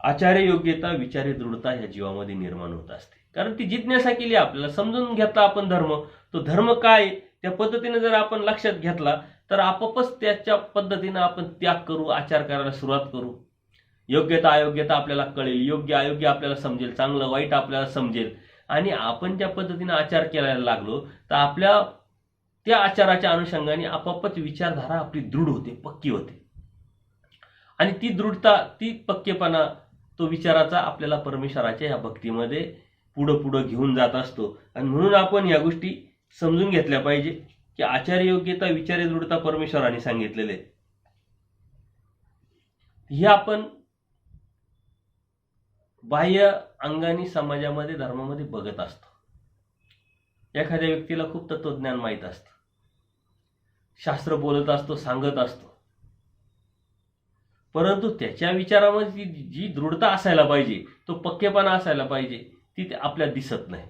आचार्य योग्यता, विचारे दृढता ह्या जीवामध्ये निर्माण होत असते. कारण ती जिज्ञासा केली, आपल्याला समजून घेतला आपण धर्म, तो धर्म काय त्या पद्धतीने जर आपण लक्षात घेतला तर आपोआपच त्याच्या पद्धतीने आपण त्याग करू, आचार करायला सुरुवात करू. योग्यता अयोग्यता आपल्याला कळेल, योग्य अयोग्य आपल्याला समजेल, चांगलं वाईट आपल्याला समजेल आणि आपण त्या पद्धतीने आचार करायला लागलो तर आपल्या त्या आचाराच्या अनुषंगाने आपोआपच विचारधारा आपली दृढ होते, पक्की होते. आणि ती दृढता, ती पक्केपणा, तो विचाराचा आपल्याला परमेश्वराच्या या भक्तीमध्ये पुढं पुढं घेऊन जात असतो. आणि म्हणून आपण या गोष्टी समजून घेतल्या पाहिजे की आचार्य योग्यता, विचारे दृढता परमेश्वराने सांगितलेले हे आपण बाह्य अंगाने समाजामध्ये, धर्मामध्ये बघत असतो. एखाद्या व्यक्तीला खूप तत्वज्ञान माहीत असतं, शास्त्र बोलत असतो, सांगत असतो, परंतु त्याच्या विचारामध्ये जी दृढता असायला पाहिजे, तो पक्केपणा असायला पाहिजे, ती आपल्याला दिसत नाही.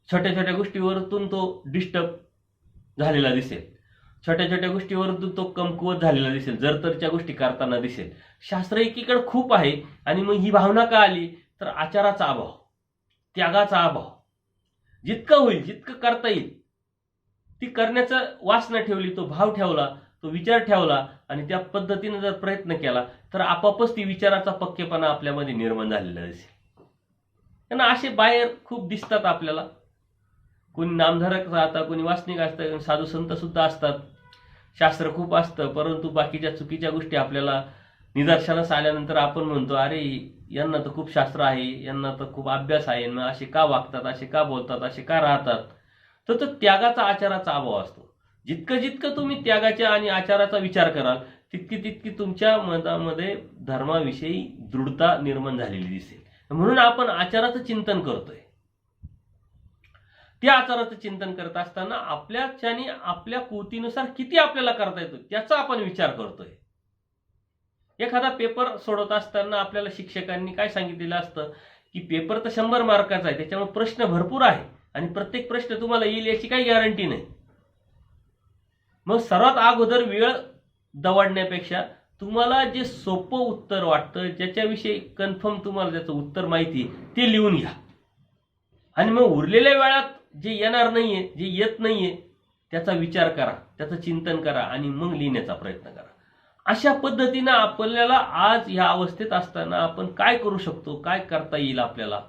छोट्या छोट्या गोष्टीवरून तो डिस्टर्ब झालेला दिसेल, छोट्या छोट्या गोष्टीवरून तो कमकुवत झालेला दिसेल, जरतरच्या गोष्टी करताना दिसेल. शास्त्र एकीकडे खूप आहे आणि मग ही भावना का आली तर आचाराचा अभाव, त्यागाचा अभाव. जितकं होईल, जितकं करता येईल ती करण्याचा वासना ठेवली, तो भाव ठेवला, तो विचार ठेवला आणि त्या पद्धतीने जर प्रयत्न केला तर आपोआपच ती विचाराचा पक्केपणा आपल्यामध्ये निर्माण झालेला दिसेल. त्यांना असे बाहेर खूप दिसतात आपल्याला, कोणी नामधारक राहतात, कोणी वासनिक असतात, साधू संत सुद्धा असतात, शास्त्र खूप असतं, परंतु बाकीच्या चुकीच्या गोष्टी आपल्याला निदर्शनास आल्यानंतर आपण म्हणतो अरे यांना तर खूप शास्त्र आहे, यांना तर खूप अभ्यास आहे, मग असे का वागतात, असे का बोलतात, असे का राहतात. तर तो त्यागाचा, आचाराचा अभाव असतो. जितकं जितकं तुम्ही त्यागाच्या आणि आचाराचा विचार कराल तितकी तितकी तुमच्या मनामध्ये धर्माविषयी दृढता निर्माण झालेली दिसेल. म्हणून आपण आचाराचं चिंतन करतोय. त्या आचाराचं चिंतन करत असताना आपल्याच्याने आपल्या कृतीनुसार किती आपल्याला करता येतो त्याचा आपण विचार करतोय. एखादा पेपर सोडवत असताना आपल्याला शिक्षकांनी काय सांगितलेलं असतं की पेपर तर 100 मार्काचा आहे, त्याच्यामुळे प्रश्न भरपूर आहे आणि प्रत्येक प्रश्न तुम्हाला येईल याची काही गॅरंटी नाही. मग सर्वात अगोदर वेळ दवडण्यापेक्षा तुम्हाला जे सोपं उत्तर वाटतं, ज्याच्याविषयी कन्फर्म तुम्हाला त्याचं उत्तर माहिती ते लिहून घ्या आणि मग उरलेल्या वेळात जे येणार नाहीये, जे येत नाहीये त्याचा विचार करा, त्याचं चिंतन करा आणि मग लिहिण्याचा प्रयत्न करा. अशा पद्धतीनं आपल्याला आज ह्या अवस्थेत असताना आपण काय करू शकतो, काय करता येईल आपल्याला.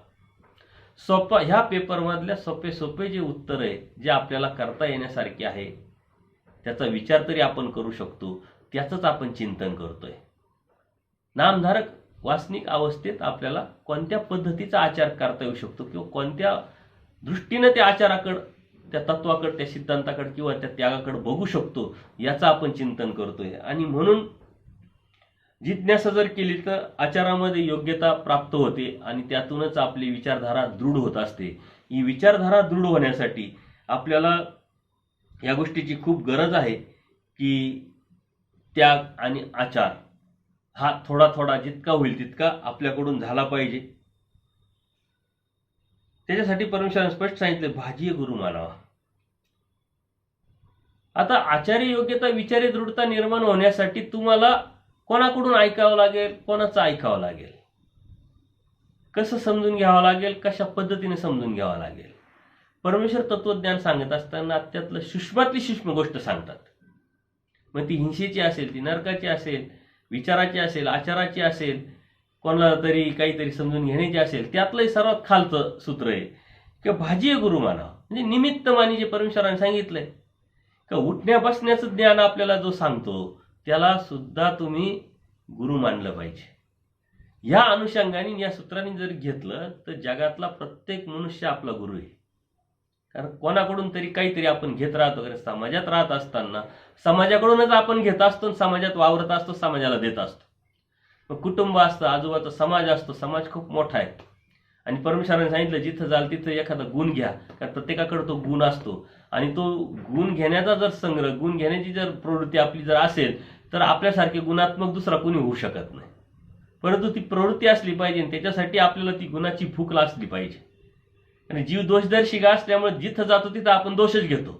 ह्या पेपरमधल्या सोपे सोपे जे उत्तर आहे, जे आपल्याला करता येण्यासारखे आहे, त्याचा विचार तरी आपण करू शकतो, त्याचंच आपण चिंतन करतोय. नामधारक वासनिक अवस्थेत आपल्याला कोणत्या पद्धतीचा आचार करता येऊ शकतो किंवा कोणत्या दृष्टीने त्या आचाराकडे, त्या तत्वाकडे, त्या सिद्धांताकडे किंवा त्या त्यागाकडे बघू शकतो याचं आपण चिंतन करतोय. आणि म्हणून जिज्ञासा जर केली तर आचारामध्ये योग्यता प्राप्त होते आणि त्यातूनच आपली विचारधारा दृढ होत असते. ही विचारधारा दृढ होण्यासाठी आपल्याला या गोष्टीची खूप गरज आहे की त्याग आणि आचार हा थोडा थोडा जितका होईल तितका आपल्याकडून झाला पाहिजे. त्याच्यासाठी परमेश्वराने स्पष्ट सांगितले, भाजी गुरु मानावा. आता आचार्य योग्यता, विचारी दृढता निर्माण होण्यासाठी तुम्हाला कोणाकडून ऐकावं लागेल, कोणाचं ऐकावं लागेल, कसं समजून घ्यावं लागेल, कशा पद्धतीने समजून घ्यावं लागेल. परमेश्वर तत्वज्ञान सांगत असताना त्यातलं सूक्ष्मातली सूक्ष्म गोष्ट सांगतात. मग ती हिंसेची असेल, ती नरकाची असेल, विचाराची असेल, आचाराची असेल, कोणाला तरी काहीतरी समजून घेण्याची असेल, त्यातलंही सर्वात खालचं सूत्र आहे की भाजी गुरु मानावा. म्हणजे निमित्त मानी जे परमेश्वराने सांगितलंय का उठण्या बसण्याचं ज्ञान आपल्याला जो सांगतो त्याला सुद्धा तुम्ही गुरु मानलं पाहिजे. या अनुषंगाने या सूत्रांनी जर घेतलं तर जगातला प्रत्येक मनुष्य आपला गुरु आहे. कारण कोणाकडून तरी काहीतरी आपण घेत राहतो. कारण समाजात राहत असताना समाजाकडूनच आपण घेत असतो, समाजात वावरत असतो, समाजाला देत असतो. मग कुटुंब असतं, आजूबाजूचा समाज असतो, समाज खूप मोठा आहे. आणि परमेश्वराने सांगितलं जिथं जाल तिथं एखादा गुण घ्या, कारण प्रत्येकाकडे तो गुण असतो. आणि तो गुण घेण्याचा जर संग्रह, गुण घेण्याची जर प्रवृत्ती आपली जर असेल तर आपल्यासारखे गुणात्मक दुसरा कोणी होऊ शकत नाही. परंतु ती प्रवृत्ती असली पाहिजे आणि त्याच्यासाठी आपल्याला ती गुणाची भूक असली पाहिजे. आणि जीव दोषदर्शिका असल्यामुळे जिथं जातो तिथं आपण दोषच घेतो.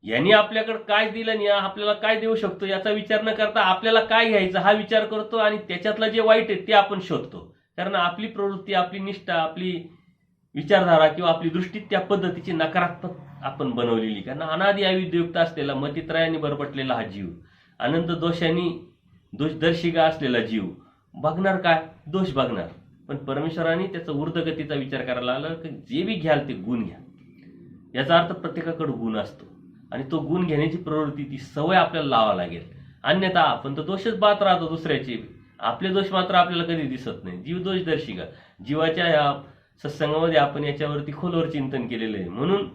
यांनी आपल्याकडे काय दिलं आणि आपल्याला काय देऊ शकतो याचा विचार न करता आपल्याला काय घ्यायचं हा विचार करतो आणि त्याच्यातलं जे वाईट आहे ते आपण शोधतो. कारण आपली प्रवृत्ती, आपली निष्ठा, आपली विचारधारा किंवा आपली दृष्टी त्या पद्धतीची नकारात्मक आपण बनवलेली. कारण अनादि आयुष्ययुक्त असलेला, मतित्रयाने बरपटलेला हा जीव, अनंत दोषांनी दोषदर्शिका असलेला जीव बघणार काय? दोष बघणार. पण परमेश्वराने त्याचा ऊर्ध्वगतीचा विचार करायला लागला की जे बी घ्याल ते गुण घ्या. याचा अर्थ प्रत्येकाकडे गुण असतो आणि तो गुण घेण्याची प्रवृत्ती, ती सवय आपल्याला लावावी लागेल. अन्यथा आपण तर दोषच पाहत राहतो दुसऱ्याचे, आपले दोष मात्र आपल्याला कधी दिसत नाही. जीव दोषदर्शिका, जीवाच्या या सत्संगामध्ये आपण याच्यावरती खोलवर चिंतन केलेलं आहे. म्हणून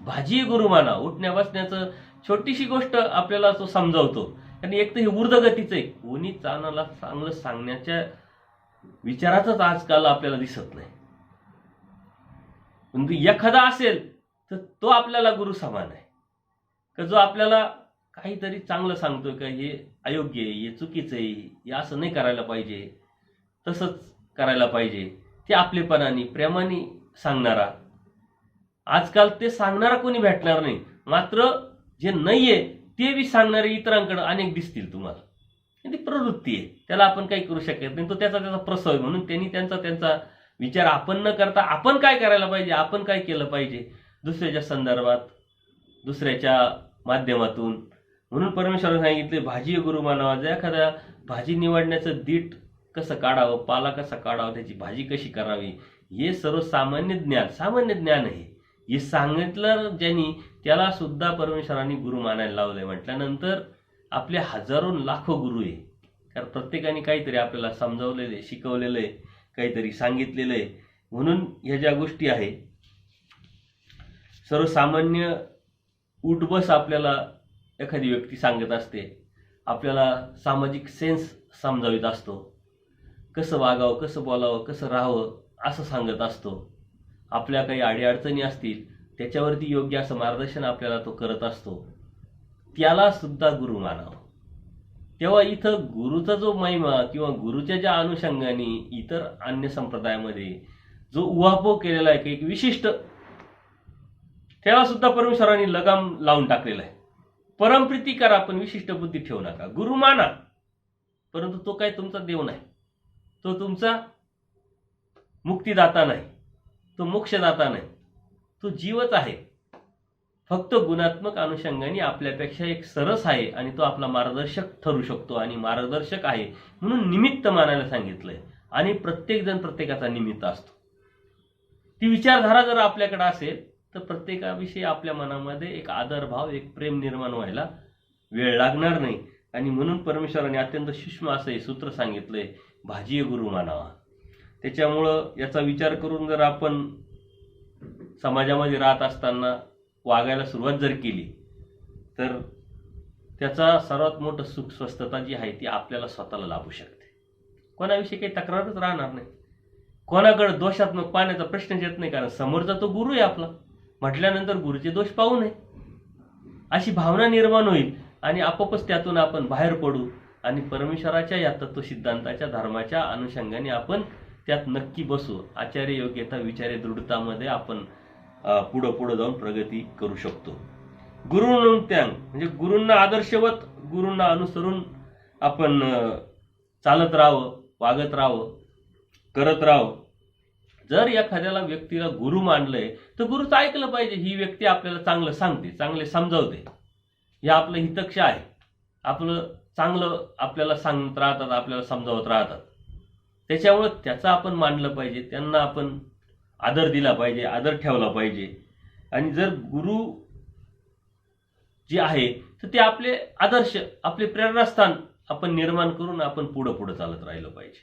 भाजी गुरु माना, उठण्या बसण्याचं छोटीशी गोष्ट आपल्याला तो समजावतो. आणि एक तर हे ऊर्ध्वगतीचं आहे, कोणी चांगला चांगलं सांगण्याच्या विचाराचंच आजकाल आपल्याला दिसत नाही. पण एखादा असेल तर तो आपल्याला गुरु समान आहे का, जो आपल्याला काहीतरी चांगलं सांगतोय का हे अयोग्य आहे, हे चुकीचं आहे, हे असं नाही करायला पाहिजे, तसंच करायला पाहिजे, ते आपलेपणाने प्रेमाने सांगणारा. आजकाल ते सांगणारा कोणी भेटणार नाही. मात्र जे नाहीये ते बी सांगणारे इतरांकडे अनेक दिसतील तुम्हाला. ती प्रवृत्ती आहे, त्याला आपण काही करू शकत नाही. तो त्याचा प्रसव आहे. म्हणून त्यांनी त्यांचा विचार आपण न करता आपण काय करायला पाहिजे, आपण काय केलं पाहिजे दुसऱ्याच्या संदर्भात, दुसऱ्याच्या माध्यमातून. म्हणून परमेश्वराने सांगितले भाजी गुरु मानावा. जर एखाद्या भाजी निवडण्याचं दीट कसं काढावं, पाला कसा काढावा, त्याची भाजी कशी करावी, हे सर्व सामान्य ज्ञान आहे. हे सांगितलं ज्यांनी त्याला सुद्धा परमेश्वराने गुरु मानायला लावलंय. म्हटल्यानंतर आपले हजारो लाखो गुरु आहे. कारण प्रत्येकाने काहीतरी आपल्याला समजावलेलं आहे, शिकवलेलं आहे, काहीतरी सांगितलेलं आहे. म्हणून ह्या ज्या गोष्टी आहे सर्वसामान्य उठबस आपल्याला एखादी व्यक्ती सांगत असते, आपल्याला सामाजिक सेन्स समजावित असतो, कसं वागावं, कसं बोलावं, कसं राहावं असं सांगत असतो. आपल्या काही अडीअडचणी असतील त्याच्यावरती योग्य असं मार्गदर्शन आपल्याला तो करत असतो, त्याला सुद्धा गुरु मानावं. तेव्हा इथं गुरुचा जो महिमा किंवा गुरुच्या ज्या अनुषंगाने इतर अन्य संप्रदायामध्ये जो उहापोह केलेला आहे की एक विशिष्ट, त्याला सुद्धा परमेश्वरांनी लगाम लावून टाकलेला आहे. परमप्रीती करा पण विशिष्ट बुद्धी ठेवू नका. गुरु माना, परंतु तो काही तुमचा देव नाही, तो तुमचा मुक्तिदाता नाही, तो मोक्षदाता नाही, तो जीवच आहे. फक्त गुणात्मक अनुषंगाने आपल्यापेक्षा एक सरस आहे आणि तो आपला मार्गदर्शक ठरू शकतो. आणि मार्गदर्शक आहे म्हणून निमित्त मानायला सांगितलंय. आणि प्रत्येक जण प्रत्येकाचा निमित्त असतो. ती विचारधारा जर आपल्याकडे असेल तर प्रत्येकाविषयी आपल्या मनामध्ये एक आदरभाव, एक प्रेम निर्माण व्हायला वेळ लागणार नाही. आणि म्हणून परमेश्वराने अत्यंत सूक्ष्म असं हे सूत्र सांगितलंय, भाजीय गुरु मानावा. त्याच्यामुळं याचा विचार करून जर आपण समाजामध्ये राहत असताना वागायला सुरुवात जर केली तर त्याचा सर्वात मोठं सुख स्वस्थता जी आहे ती आपल्याला स्वतःला लाभू शकते. कोणाविषयी काही तक्रारच राहणार नाही, कोणाकडे दोषात्मक पाहण्याचा प्रश्नच येत नाही, कारण समोरचा तो गुरु आहे आपला म्हटल्यानंतर गुरुचे दोष पाहू नये अशी भावना निर्माण होईल. आणि आपोआपच त्यातून आपण बाहेर पडू आणि परमेश्वराच्या या तत्वसिद्धांताच्या धर्माच्या अनुषंगाने आपण त्यात नक्की बसू. आचार्य योग्यता विचारे दृढतामध्ये आपण पुढं जाऊन प्रगती करू शकतो. गुरुंन त्याग म्हणजे गुरूंना आदर्शवत, गुरूंना अनुसरून आपण चालत राहावं, वागत राहावं, करत राहावं. जर एखाद्याला व्यक्तीला गुरु मानलंय तर गुरुचं ऐकलं पाहिजे. ही व्यक्ती आपल्याला चांगलं सांगते, चांगले समजावते, हे आपलं हितक्ष आहे, आपलं चांगलं आपल्याला सांगत राहतात, आपल्याला समजावत राहतात. त्याच्यामुळे त्याचं आपण मानलं पाहिजे, त्यांना आपण आदर दिला पाहिजे, आदर ठेवला पाहिजे. आणि जर गुरु जे आहे तर ते आपले आदर्श, आपले प्रेरणास्थान आपण निर्माण करून आपण पुढं चालत राहिलं पाहिजे.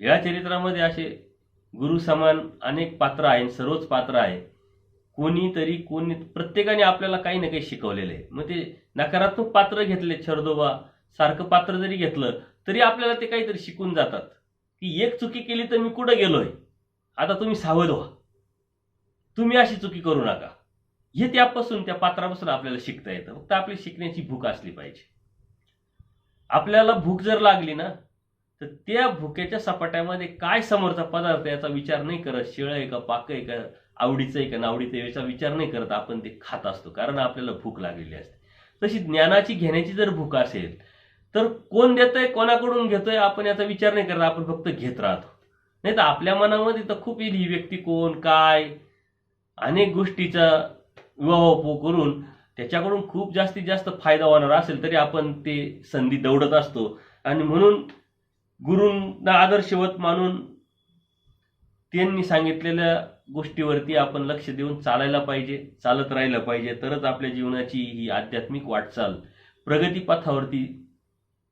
या चरित्रामध्ये असे गुरु समान अनेक पात्र आहेत, सर्वच पात्र आहे. कोणी प्रत्येकाने आपल्याला काही ना काही शिकवलेलं आहे. मग ते नकारात्मक पात्र घेतले, छरदोबा सारखं पात्र जरी घेतलं तरी आपल्याला ते काहीतरी शिकून जातात की एक चुकी केली तर मी कुठं गेलोय, आता तुम्ही सावध व्हा, तुम्ही अशी चुकी करू नका. हे त्या पात्रापासून आपल्याला शिकता येतं. फक्त आपली शिकण्याची भूक असली पाहिजे. आपल्याला भूक जर लागली ना तर त्या भुकेच्या सपाट्यामध्ये काय समोरचा पदार्थ याचा विचार नाही करत, शिळ आहे का, पाक आहे का, आवडीचं आहे का नावडीचं आहे याचा विचार नाही करत, आपण ते खात असतो कारण आपल्याला भूक लागलेली असते. तशी ज्ञानाची घेण्याची जर भूक असेल तर कोण देतंय, कोणाकडून घेतोय आपण याचा विचार नाही करत, आपण फक्त घेत राहतो. नाही तर आपल्या मनामध्ये तर खूप येईल, ही व्यक्ती कोण, काय, अनेक गोष्टीचा विवाह करून त्याच्याकडून खूप जास्तीत जास्त फायदा होणार असेल तरी आपण ते संधी दौडत असतो. आणि म्हणून गुरूंना आदर्शवत मानून त्यांनी सांगितलेल्या गोष्टीवरती आपण लक्ष देऊन चालायला पाहिजे, चालत राहिलं पाहिजे. तरच आपल्या जीवनाची ही आध्यात्मिक वाटचाल प्रगतीपथावरती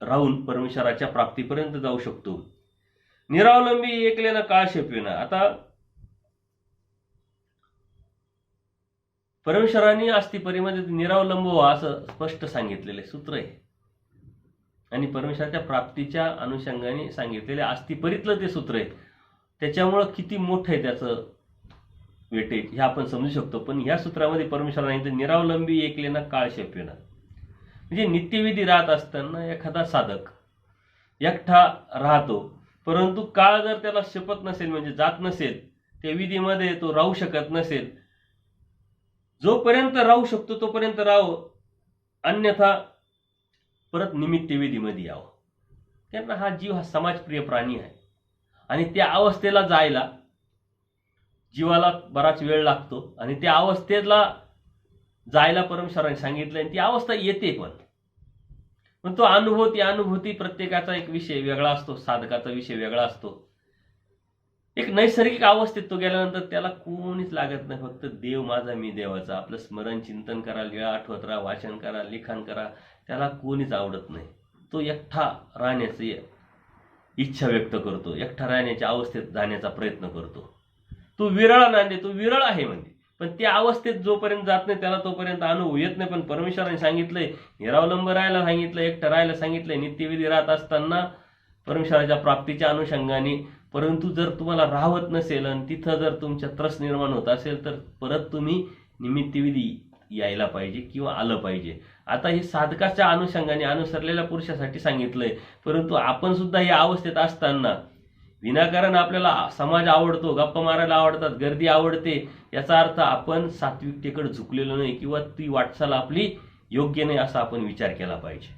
राहून परमेश्वराच्या प्राप्तीपर्यंत जाऊ शकतो. निरावलंबी एकलेना काळ शेपविना. आता परमेश्वराने अस्थिपरीमध्ये निरावलंब व्हा असं स्पष्ट सांगितलेले सूत्र आहे. आणि परमेश्वराच्या प्राप्तीच्या अनुषंगाने सांगितलेले अस्थिपरीतलं ते सूत्र आहे. त्याच्यामुळं किती मोठं आहे त्याचं वेटेज हे आपण समजू शकतो. पण ह्या सूत्रामध्ये परमेश्वराने निरावलंबी एकलेना काळ शेपविना म्हणजे नित्यविधी राहत असताना एखादा साधक एकटा राहतो, परंतु काळ जर त्याला शपथ नसेल म्हणजे जात नसेल, त्या विधीमध्ये तो राहू शकत नसेल, जोपर्यंत राहू शकतो तोपर्यंत राहावं, अन्यथा परत निमित्त विधीमध्ये यावं. त्यांना हा जीव हा समाजप्रिय प्राणी आहे आणि त्या अवस्थेला जायला जीवाला बराच वेळ लागतो आणि त्या अवस्थेला जायला परमेश्वराने सांगितलं आणि ती अवस्था येते. पण तो अनुभव, ती अनुभूती प्रत्येकाचा एक विषय वेगळा असतो, साधकाचा विषय वेगळा असतो. एक नैसर्गिक अवस्थेत तो गेल्यानंतर त्याला कोणीच लागत नाही, फक्त देव माझा मी देवाचा. आपलं स्मरण चिंतन करा, लिळा आठवत राहा, वाचन करा, लिखाण करा, त्याला कोणीच आवडत नाही. तो एकटा राहण्याची इच्छा व्यक्त करतो, एकटा राहण्याच्या अवस्थेत जाण्याचा प्रयत्न करतो. तो विरळ नांदे, तो विरळ आहे म्हणजे, पण त्या अवस्थेत जोपर्यंत जात नाही त्याला तोपर्यंत अनुभव येत नाही. पण परमेश्वराने सांगितलंय, निरावलंब राहायला सांगितलंय, एकटं राहायला सांगितलंय. नित्यविधी राहत असताना परमेश्वराच्या प्राप्तीच्या अनुषंगाने परंतु जर तुम्हाला राहवत नसेल आणि तिथं जर तुमच्या त्रस निर्माण होत असेल तर परत तुम्ही निमित्तविधी यायला पाहिजे किंवा आलं पाहिजे. आता हे साधकाच्या अनुषंगाने अनुसरलेल्या पुरुषासाठी सांगितलंय, परंतु आपण सुद्धा या अवस्थेत असताना विनाकारण आपल्याला समाज आवडतो, गप्पा मारायला आवडतात, गर्दी आवडते, याचा अर्थ आपण सात्विकतेकडे झुकलेलो नाही किंवा ती वाटचाल आपली योग्य नाही असा आपण विचार केला पाहिजे.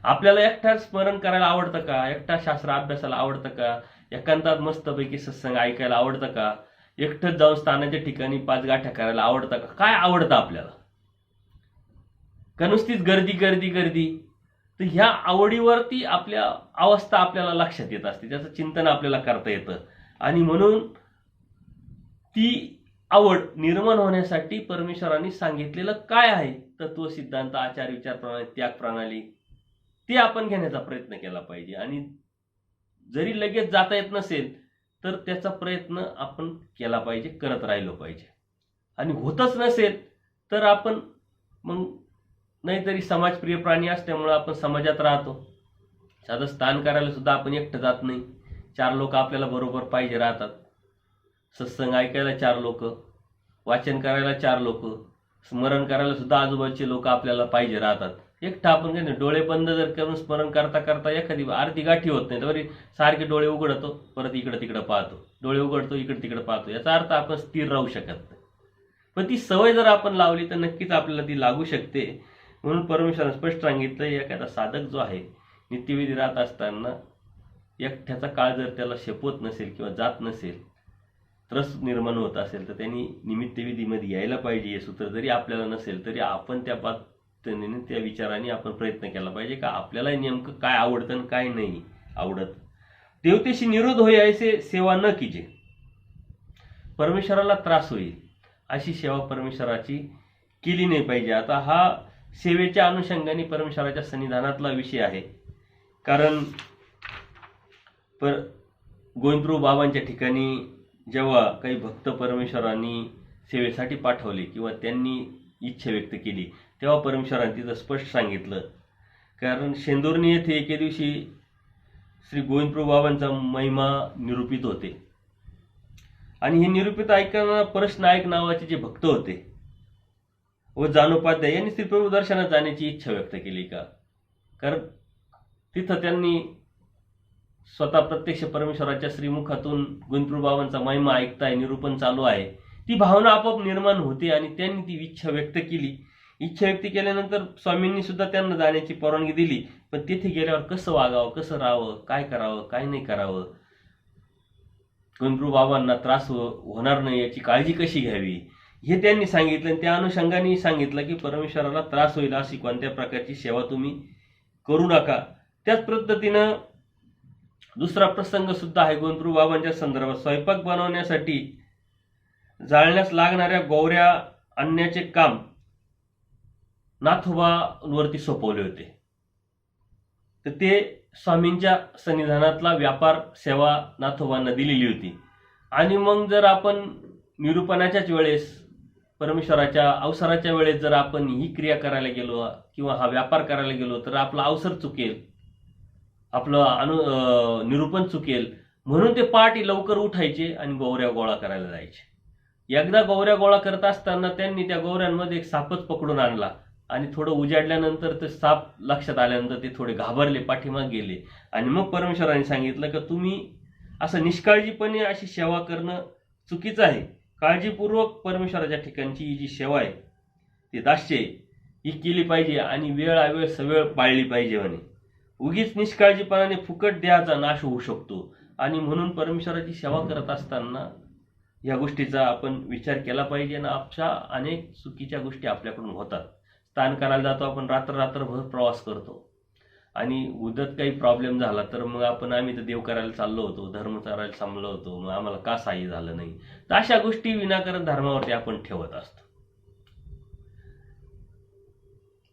आपल्याला एकटा स्मरण करायला आवडतं का? एकटा शास्त्र अभ्यासाला आवडतं का? एकांतात मस्तपैकी सत्संग ऐकायला आवडतं का? एकटंच जाऊन स्थानाच्या ठिकाणी 5 गाठ्या करायला आवडतं का? काय आवडतं आपल्याला? का नुसतीच गर्दी गर्दी गर्दी? तर ह्या आवडीवरती आपल्या अवस्था आपल्याला लक्षात येत असते, त्याचं चिंतन आपल्याला करता येतं. आणि म्हणून ती आवड निर्माण होण्यासाठी परमेश्वरांनी सांगितलेलं काय आहे तत्व, सिद्धांत, आचार, विचार प्रणाली, त्याग प्रणाली, ते आपण घेण्याचा प्रयत्न केला पाहिजे. आणि जरी लगेच जाता येत नसेल तर त्याचा प्रयत्न आपण केला पाहिजे, करत राहिलो पाहिजे. आणि होतच नसेल तर आपण मग नाहीतरी समाजप्रिय प्राणी असल्यामुळे आपण समाजात राहतो. साधं स्थान करायला सुद्धा आपण एकटं जात नाही, 4 लोक आपल्याला बरोबर पाहिजे राहतात. सत्संग ऐकायला 4 लोक, वाचन करायला 4 लोक, स्मरण करायला सुद्धा आजूबाजूचे लोक आपल्याला पाहिजे राहतात. एकटा आपण काही नाही, डोळे बंद जर करून स्मरण करता करता एखादी अर्धी गाठी होत नाही तर सारखे डोळे उघडतो, परत इकडं तिकडं पाहतो, डोळे उघडतो, इकडं तिकडं पाहतो, याचा अर्थ आपण स्थिर राहू शकत नाही. पण ती सवय जर आपण लावली तर नक्कीच आपल्याला ती लागू शकते. म्हणून परमेश्वराने स्पष्ट सांगितलं, एखादा साधक जो आहे नित्यविधी राहत असताना एकट्याचा काळ जर त्याला शेपवत नसेल किंवा जात नसेल, त्रस निर्माण होत असेल, तर त्यांनी निमित्तविधीमध्ये यायला पाहिजे. हे सूत्र जरी आपल्याला नसेल तरी आपण त्या पद्धतीने त्या विचाराने आपण प्रयत्न केला पाहिजे का आपल्याला नेमकं काय आवडतं आणि काय नाही आवडत. देवतेशी निरोध होई ऐसे सेवा न कीजे, परमेश्वराला त्रास होईल अशी सेवा परमेश्वराची केली नाही पाहिजे. आता हा सेवेच्या अनुषंगाने परमेश्वराच्या सन्निधानातला विषय आहे. कारण गोविंदप्रभू बाबांच्या ठिकाणी जेव्हा काही भक्त परमेश्वरांनी सेवेसाठी पाठवले किंवा त्यांनी इच्छा व्यक्त केली, तेव्हा परमेश्वरांनी तिथं स्पष्ट सांगितलं. कारण शेंदुर्णी येथे एके दिवशी श्री गोविंदप्रभू बाबांचा महिमा निरूपित होते आणि हे निरूपित ऐकताना परश नायक नावाचे जे भक्त होते व जानोपाध्याय यांनी श्री प्रभू दर्शनात जाण्याची इच्छा व्यक्त केली का? कारण तिथं त्यांनी स्वतः प्रत्यक्ष परमेश्वराच्या श्रीमुखातून गोविंदप्रभू बाबांचा महिमा ऐकताय, निरूपण चालू आहे, ती भावना आपोआप निर्माण होते आणि त्यांनी ती इच्छा व्यक्त केली. इच्छा व्यक्त केल्यानंतर स्वामींनी सुद्धा त्यांना जाण्याची परवानगी दिली. पण तिथे गेल्यावर कसं वागावं, कसं राहावं, काय करावं, काय नाही करावं, गोविंदप्रभू बाबांना त्रास होणार नाही याची काळजी कशी घ्यावी हे त्यांनी सांगितलं. आणि त्या अनुषंगाने सांगितलं की परमेश्वराला त्रास होईल अशी कोणत्या प्रकारची सेवा तुम्ही करू नका. त्याच पद्धतीनं दुसरा प्रसंग सुद्धा आहे गोविंदप्रभू बाबांच्या संदर्भात. स्वयंपाक बनवण्यासाठी जाळण्यास लागणाऱ्या गौऱ्या आणण्याचे काम नाथोबावरती सोपवले होते. तर ते स्वामींच्या सन्निधानातला व्यापार सेवा नाथोबांना दिलेली होती. आणि मग जर आपण निरूपणाच्याच वेळेस परमेश्वराच्या अवसराच्या वेळेस जर आपण ही क्रिया करायला गेलो किंवा हा व्यापार करायला गेलो तर आपला अवसर चुकेल, आपलं निरूपण चुकेल. म्हणून ते पहाटे लवकर उठायचे आणि गौऱ्या गोळा करायला जायचे. एकदा गौऱ्या गोळा करत असताना त्यांनी त्या गौऱ्यांमध्ये एक सापच पकडून आणला आणि थोडं उजाडल्यानंतर ते साप लक्षात आल्यानंतर ते थोडे घाबरले, पाठीमाग गेले. आणि मग परमेश्वराने सांगितलं की तुम्ही असं निष्काळजीपणे अशी सेवा करणं चुकीचं आहे. काळजीपूर्वक परमेश्वराच्या ठिकाणची ही जी सेवा आहे ती दास्य ही केली पाहिजे आणि वेळावेळ सवेळ पाळली पाहिजे. म्हणे उगीच निष्काळजीपणाने फुकट देहाचा नाश होऊ शकतो. आणि म्हणून परमेश्वराची सेवा करत असताना या गोष्टीचा आपण विचार केला पाहिजे. आणि अशा अनेक चुकीच्या गोष्टी आपल्याकडून होतात. स्थान करायला जातो आपण, रात्रभर प्रवास करतो आणि उद्यात काही प्रॉब्लेम झाला तर मग आम्ही तर देव करायला चाललो होतो, धर्म करायला चाललो होतो, मग आम्हाला का साही झालं नाही. तर अशा गोष्टी विनाकारण धर्मावरती आपण ठेवत असतो.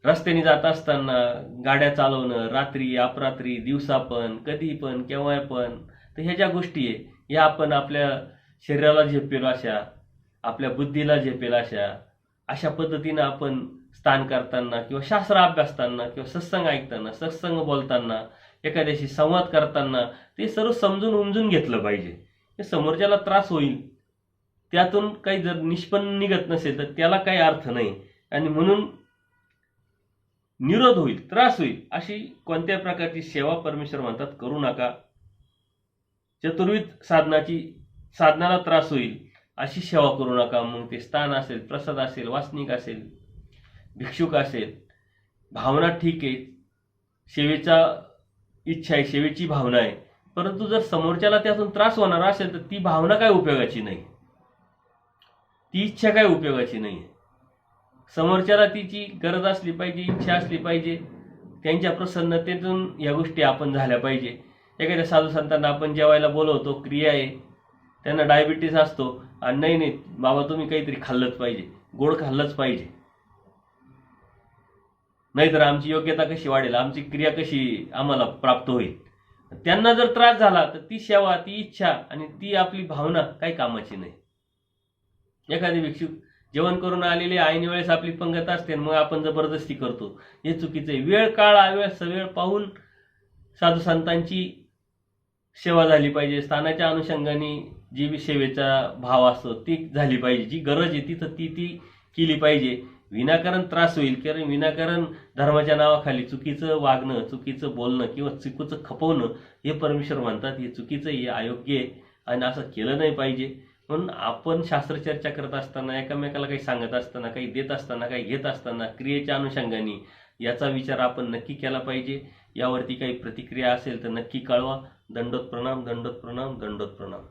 रस्त्याने जात असताना गाड्या चालवणं, रात्री अपरात्री दिवसा पण, कधी पण, केव्हा पण, तर ह्या ज्या गोष्टी आहे या आपण आपल्या शरीराला झेपेल अशा, आपल्या बुद्धीला झेपेल अशा पद्धतीनं आपण स्थान करताना किंवा शास्त्र अभ्यासताना किंवा सत्संग ऐकताना, सत्संग बोलताना एखाद्याशी संवाद करताना ते सर्व समजून उमजून घेतलं पाहिजे. समोरच्याला त्रास होईल, त्यातून काही जर निष्पन्न निघत नसेल तर त्याला काही अर्थ नाही, आणि म्हणून निरोध होईल, त्रास होईल अशी कोणत्या प्रकारची सेवा परमेश्वर म्हणतात करू नका. चतुर्विध साधनाला त्रास होईल अशी सेवा करू नका. मग ते स्थान असेल, प्रसाद असेल, वासनिक असेल, भिक्षुक असेल, भावना ठीक आहे, सेवेचा इच्छा आहे, सेवेची भावना आहे, परंतु जर समोरच्याला त्यातून त्रास होणार असेल तर ती भावना काय उपयोगाची नाही, ती इच्छा काय उपयोगाची नाही. समोरच्याला तिची गरज असली पाहिजे, इच्छा असली पाहिजे, त्यांच्या प्रसन्नतेतून या गोष्टी आपण झाल्या पाहिजे. एखाद्या साधू संतांना आपण जेवायला बोलवतो, क्रिया आहे, त्यांना डायबिटीस असतो आणि नाही बाबा तुम्ही काहीतरी खाल्लंच पाहिजे, गोड खाल्लंच पाहिजे, नाहीतर आमची योग्यता कशी वाढेल, आमची क्रिया कशी आम्हाला प्राप्त होईल. त्यांना जर त्रास झाला तर ती सेवा, ती इच्छा आणि ती आपली भावना काही कामाची नाही. एखादी भिक्षुक जेवण करून आलेले ऐन वेळेस आपली पंगत असते, मग आपण जबरदस्ती करतो, हे चुकीचं आहे. वेळ काळ आवेळ सवेळ पाहून साधू संतांची सेवा झाली पाहिजे. स्थानाच्या अनुषंगाने जी सेवेचा भाव असतो ती झाली पाहिजे. जी गरज आहे तिथं ती केली पाहिजे. विनाकारण त्रास होईल, कारण विनाकारण धर्माच्या नावाखाली चुकीचं वागणं, चुकीचं बोलणं किंवा चुकीचं खपवणं हे परमेश्वर म्हणतात हे चुकीचं, हे अयोग्य आहे आणि असं केलं नाही पाहिजे. म्हणून आपण शास्त्रचर्चा करत असताना, एकामेकाला काही सांगत असताना, काही देत असताना, काही घेत असताना क्रियेच्या अनुषंगाने याचा विचार आपण नक्की केला पाहिजे. यावरती काही प्रतिक्रिया असेल तर नक्की कळवा. दंडोत प्रणाम, दंडोत प्रणाम, दंडोत प्रणाम.